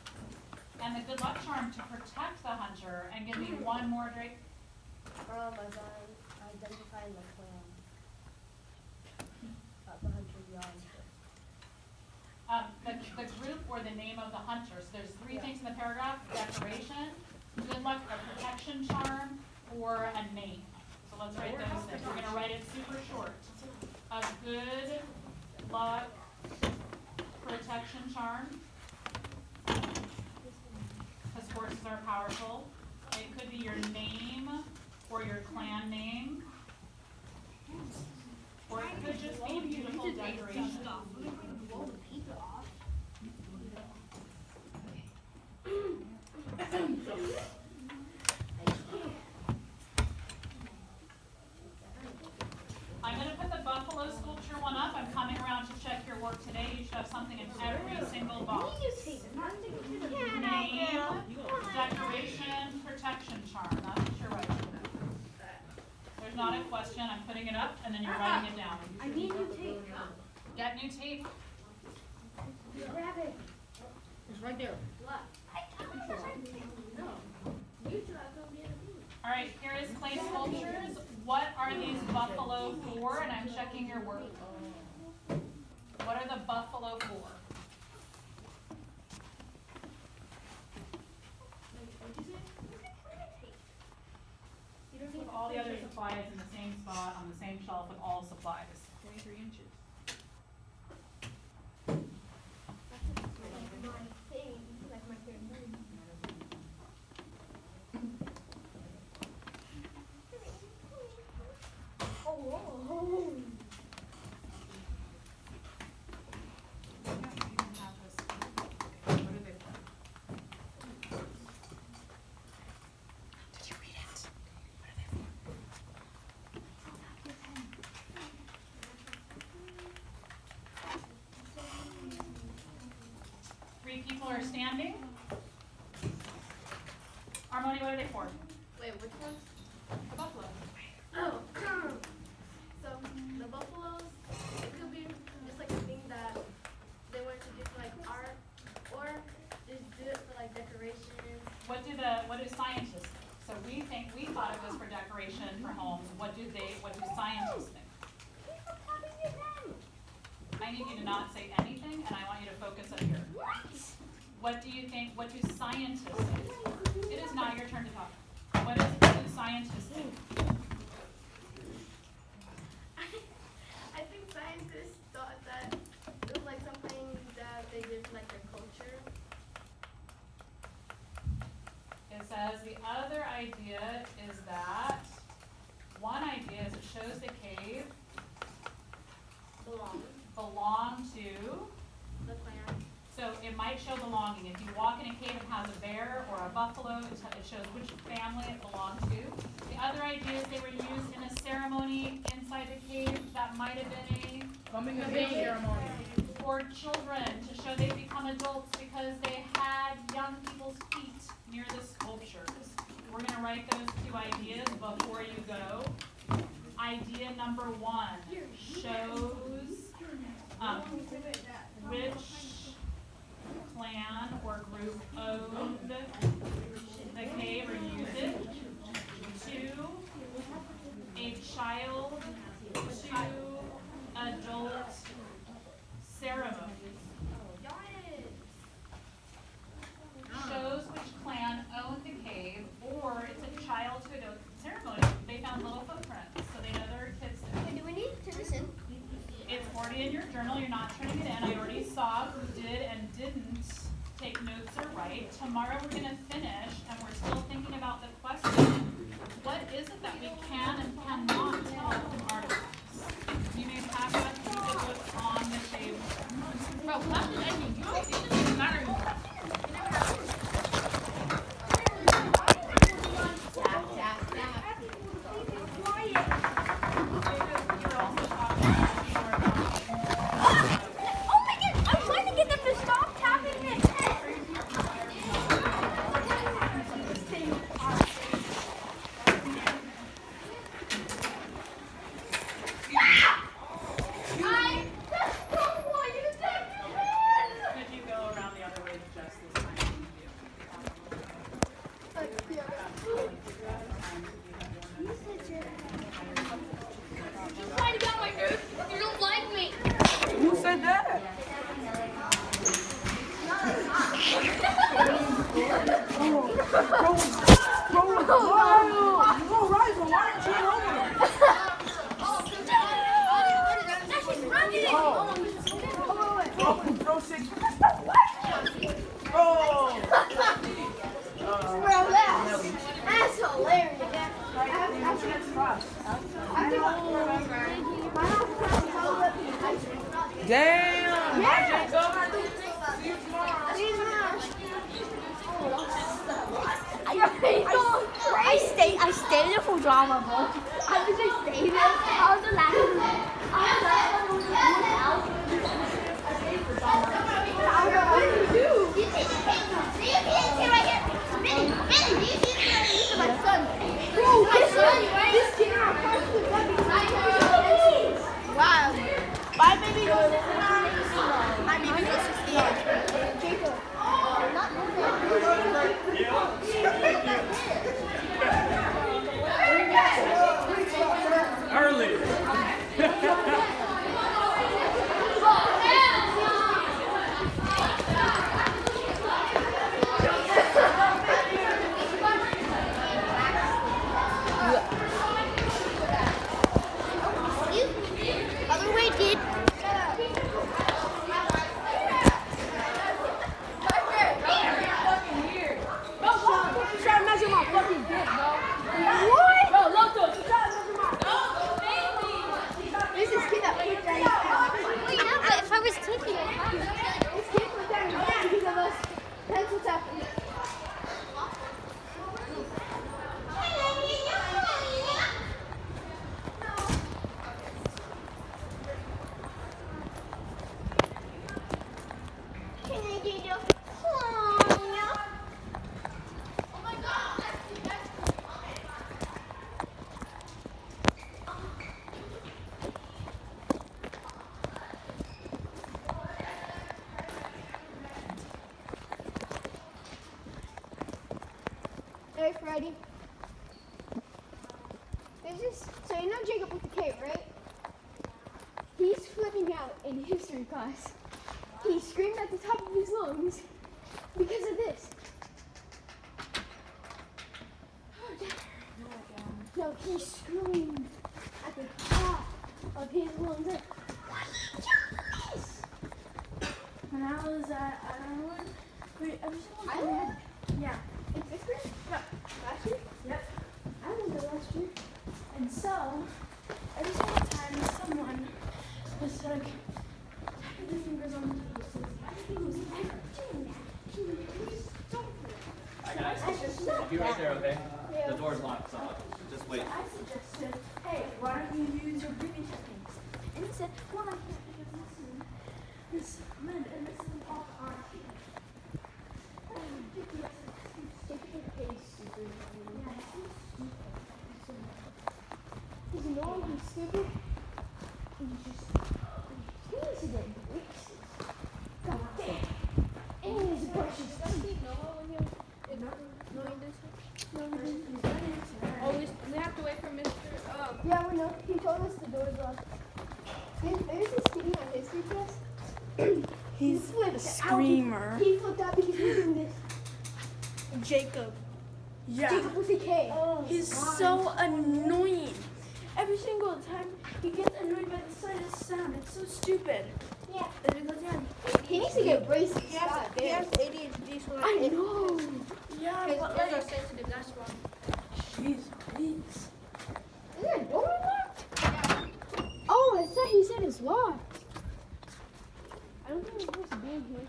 And the good luck charm to protect the hunter. And give me one more, Drake. As I identify like the hunter beyond. The group or the name of the hunter. So there's three things in the paragraph: decoration, good luck, a protection charm, or a name. So let's write those things. We're gonna write it super short. A good luck protection charm, because horses are powerful. It could be your name or your clan name. Or it could just be beautiful decoration. I'm going to put the buffalo sculpture one up. I'm coming around to check your work today. You should have something in every single box. Name, decoration, protection charm. Not sure what I should do. There's not a question. I'm putting it up, and then you're writing it down. I need new tape. Get new tape. Grab it. It's right there. What? All right, here is clay sculptures. What are these buffalo for? And I'm checking your work. What are the buffalo for? With all the other supplies in the same spot on the same shelf with all supplies. 23 inches. Three people are standing. Armoni, what are they for? Wait, which ones? The buffalo. Oh, so the buffaloes, it could be just like a thing that they want to do for like art, or just do it for like decorations. What do scientists think? So we thought it was for decoration for homes. What do scientists think? I need you to not say anything, and I want you to focus up here. What do you think? What do scientists think? It is not your turn to talk. What do scientists think? I think scientists thought that it was like something that they did for like their culture. It says the other idea is that, one idea is it shows the cave belong to, The clan. so it might show belonging. If you walk in a cave and has a bear or a buffalo, it shows which family it belonged to. The other idea is they were used in a ceremony inside the cave that might have been Coming of age ceremony. for children to show they've become adults because they had young people's feet near the sculptures. We're going to write those two ideas before you go. Idea number one shows which clan or group owned the cave or used it. Two, a child to adult ceremony. Shows which clan owned the cave, or it's a child to adult ceremony. They found little footprints, so they know there are kids there. Okay, do we need to turn this in? It's already in your journal, you're not turning it in. I already saw who did and didn't take notes or write. Tomorrow we're gonna finish, and we're still thinking about the question, what is it that we can and cannot tell from artifacts? You may pass up the books on the table. Bro, what did I do? It doesn't matter anymore. Could you go around the other way just this time? Trying to get my nerves. You don't like me. Who said that? Bro, 6. Oh! Bro, left. Damn! Yeah. See you tomorrow. I stayed there for drama, bro. I was just staying there. I was the last one. I was the last one who was out. I stayed for drama. I was like, what did you do? You see the cake? See you see right here? Minnie, do you see the cake? My son. Bro, this kid in our class was running. Wow. Bye, baby. Hi, baby. Jacob. Not Early. Other way, kid. Try to measure my fucking dick, bro. What? Bro, look though. Try to measure my. This is kid that put that. Wait, no, but if I was taking it, This kid put that in because of us pencil tapping. Hey, Freddie. So you know Jacob with the K, right? He's flipping out in history class. He screamed at the top of his lungs because of this. No, he screamed at the top of his lungs. Like, why did you do this? When I was at, I don't know, wait, I just want I to went. yeah. In 5th grade? Yep. Last year? Yep. I went there last year. And so, every single time someone was like, tapping their fingers on the pieces, He was never doing that. He was so Hi guys. I just I'll be right there, okay? Yeah. The door's locked, so just wait. I suggested, hey, why don't you use your breathing techniques? And he said, well, I can't because this lid and this is all on here. That's ridiculous. He's annoying, he's stupid. He's just. He needs to get braces. God damn. And he's a precious. always, we have to wait for Mr. Yeah, we know. He told us the door's locked. There's this kid in my history class. He's flipped a out. screamer. He flipped out because he was doing this. Jacob. Yeah. Jacob with a K. He's so annoying. Every single time he gets annoyed by the slightest sound. It's so stupid. Yeah. And he goes, yeah. He needs to get braces. He has ADHD, so like, I know. Yeah, his but ears are like, sensitive, that's why. jeez, please. Is there a door locked? Oh, I thought he said it's locked. I don't think we're supposed to be in here.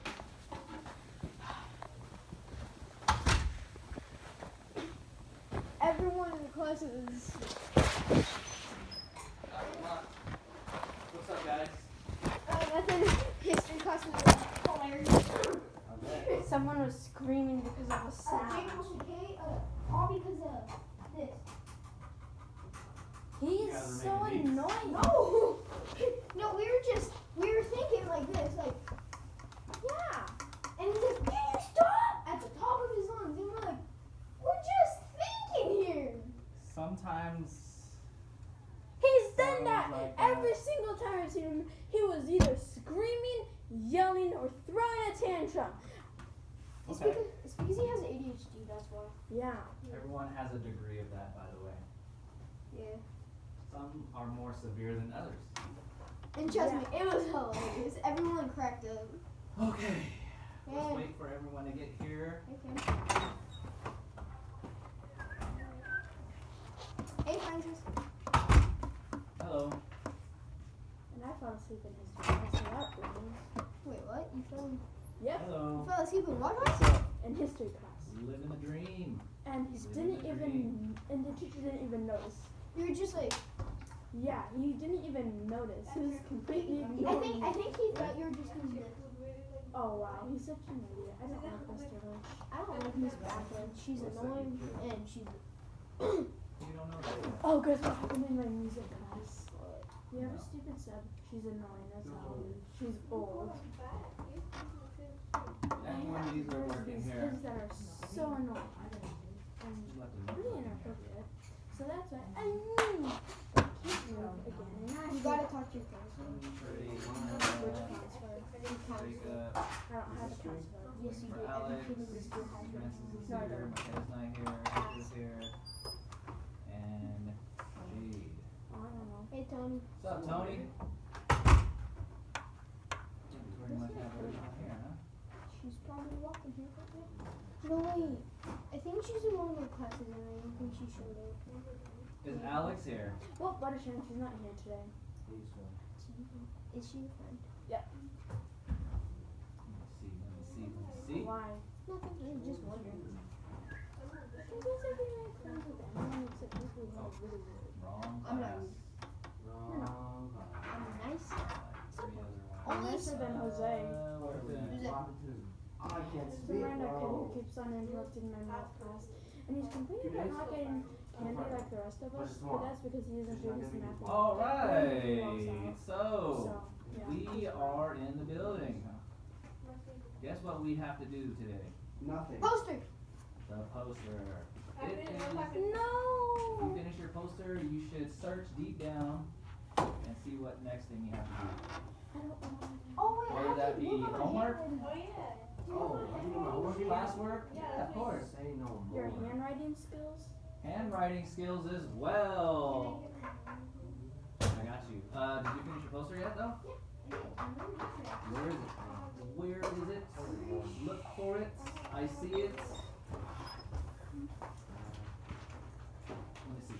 Everyone in the class is. What's up, guys? Nothing. History class was hilarious. Someone was screaming because of the sound. Jacob with a K, all because of this. He is so annoying. No! No, we were thinking like this, like, yeah. And he's like, can you stop? At the top of his lungs. And we're like, we're just thinking here. Sometimes. He's done that Sounds like every that. single time I've seen him. He was either screaming, yelling, or throwing a tantrum. Okay. It's because he has ADHD, that's why. Yeah. Everyone has a degree of that, by the way. Yeah. Some are more severe than others. And trust me, it was hilarious. Everyone cracked up. Okay. Yeah. Let's wait for everyone to get here. Okay. Hey, Francis. Hello. And I fell asleep in his class. that was. Wait, what? You fell? Yep. You Hello. fell asleep in what class? In history class. Living the dream. And he Living didn't the even, dream. and the teacher didn't even notice. You were just like. Yeah, he didn't even notice. He was completely I ignoring me. think he thought you were just doing this. Oh wow, he's such an idiot. I don't like Mr. Lynch. I don't like Miss Backlund. She's annoying and she's. You don't know that yet. Oh, guess what happened in my music class? We have a stupid sub. She's annoying as hell. She's old. And one of these are working These here. kids that are so annoying and Let them know. really inappropriate. So that's why I knew the kids move again, and I You gotta talk to your parents. Pretty, which password. Jacob, I don't have a password. Yes, you for do. Every Alex, kid in this school has one. Francis is No, I here, don't. Michaela's not here, Jake is here, and Jade. Oh, I don't know. Hey, Tony. What's up, Tony? Pretty much have her not here, huh? She's probably walking here. No, wait. I think she's in one of my classes and I don't think she showed up. Is Alex here? Well, Buttershan, she's not here today. Is she a friend? Let me see. Why? Nothing. I was just wondering. Because I can make friends with anyone except people who are really weird. Wrong I'm not class. You're not. I'm nice. Three other ones. I'm nicer than Jose. Where's that? Who's that? There's a random kid who keeps on interrupting my math class. And he's complaining about not getting candy like the rest of us, but that's because he isn't doing his math. Alright, so yeah. we are in the building. Guess what we have to do today? Nothing. Poster. The poster. It is, No! you finish your poster, you should search deep down and see what next thing you have to do. I don't want to. Oh wait, I Whether have that to be do my homework, handwriting. Oh, you know my homework? classwork, yeah, of course. Say no Your more. handwriting skills? Handwriting skills as well. I got you. Did you finish your poster yet though? Where is it? Where is it? Look for it. I see it. Let me see.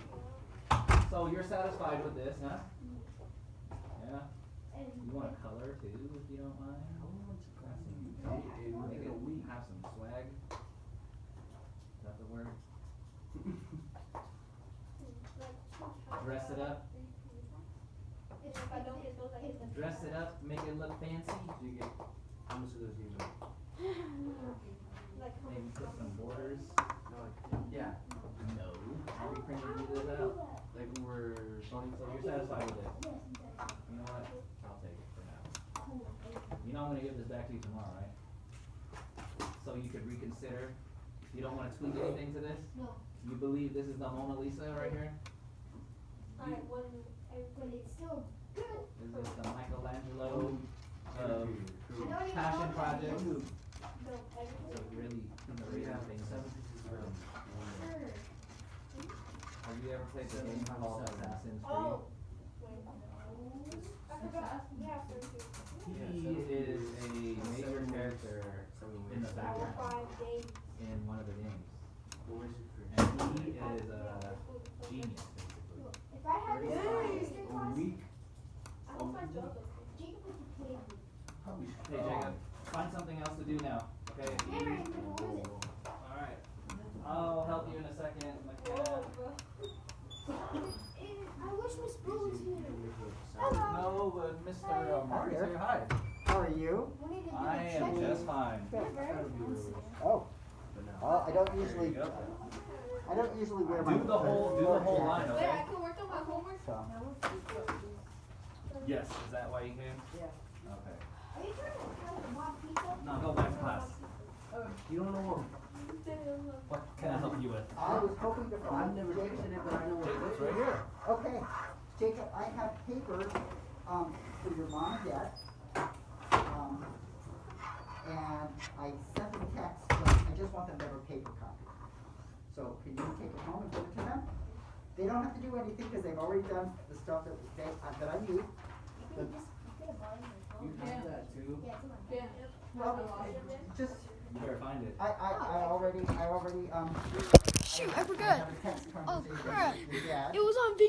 So you're satisfied with this, huh? Yeah? You want a color too, if you don't mind? Make it have some swag. Is that the word? Dress it up. Dress it up, make it look fancy. Do you get, how much of those you know? Maybe put some borders. Yeah, No. How are you printing these out? like when we're starting So you're satisfied with it? You know what? I'll take it for now. You know I'm gonna give this back to you tomorrow, right? So you could reconsider. You don't wanna tweak anything to this? No. You believe this is the Mona Lisa right here? But it's still good. Is this the Michelangelo I don't even passion know project? what So really, things. Sure. Have you ever played the game called Assassin's Creed? He is a major character in the background in one of the games. And he is a genius, basically. If I had this history class, Weak. Jacob would be paid. Hey Jacob, find something else to do now, okay? Handwriting, what was it? Alright. I'll help you in a second, McKenna. I wish Miss Blue was here. No, but Mr. Marty's here, hi. How are you? We need to do I a am check-in. just fine. Oh, I don't There usually, you go. I don't usually wear my. Do the whole line, Wait, okay? I can work on my homework. So, Yes, is that why you came? Yeah. Okay. Are you trying to tell the mock pizza? Now go back to class. You don't know What can I help you with? I was hoping to I've find never Jacob. tasted it, but I know what it is. Right here. Okay, Jacob, I have papers, for your mom and dad. And I sent them text, but I just want them to have a paper copy. So can you take it home and give it to them? They don't have to do anything because they've already done the stuff that that I need. You can get a volume on You your phone. have that too. Yeah, it's in my phone. Yeah. Well, just, You better find it. I already, Shoot, I I forgot. have a text Oh, conversation crap. with Dad. It was on video.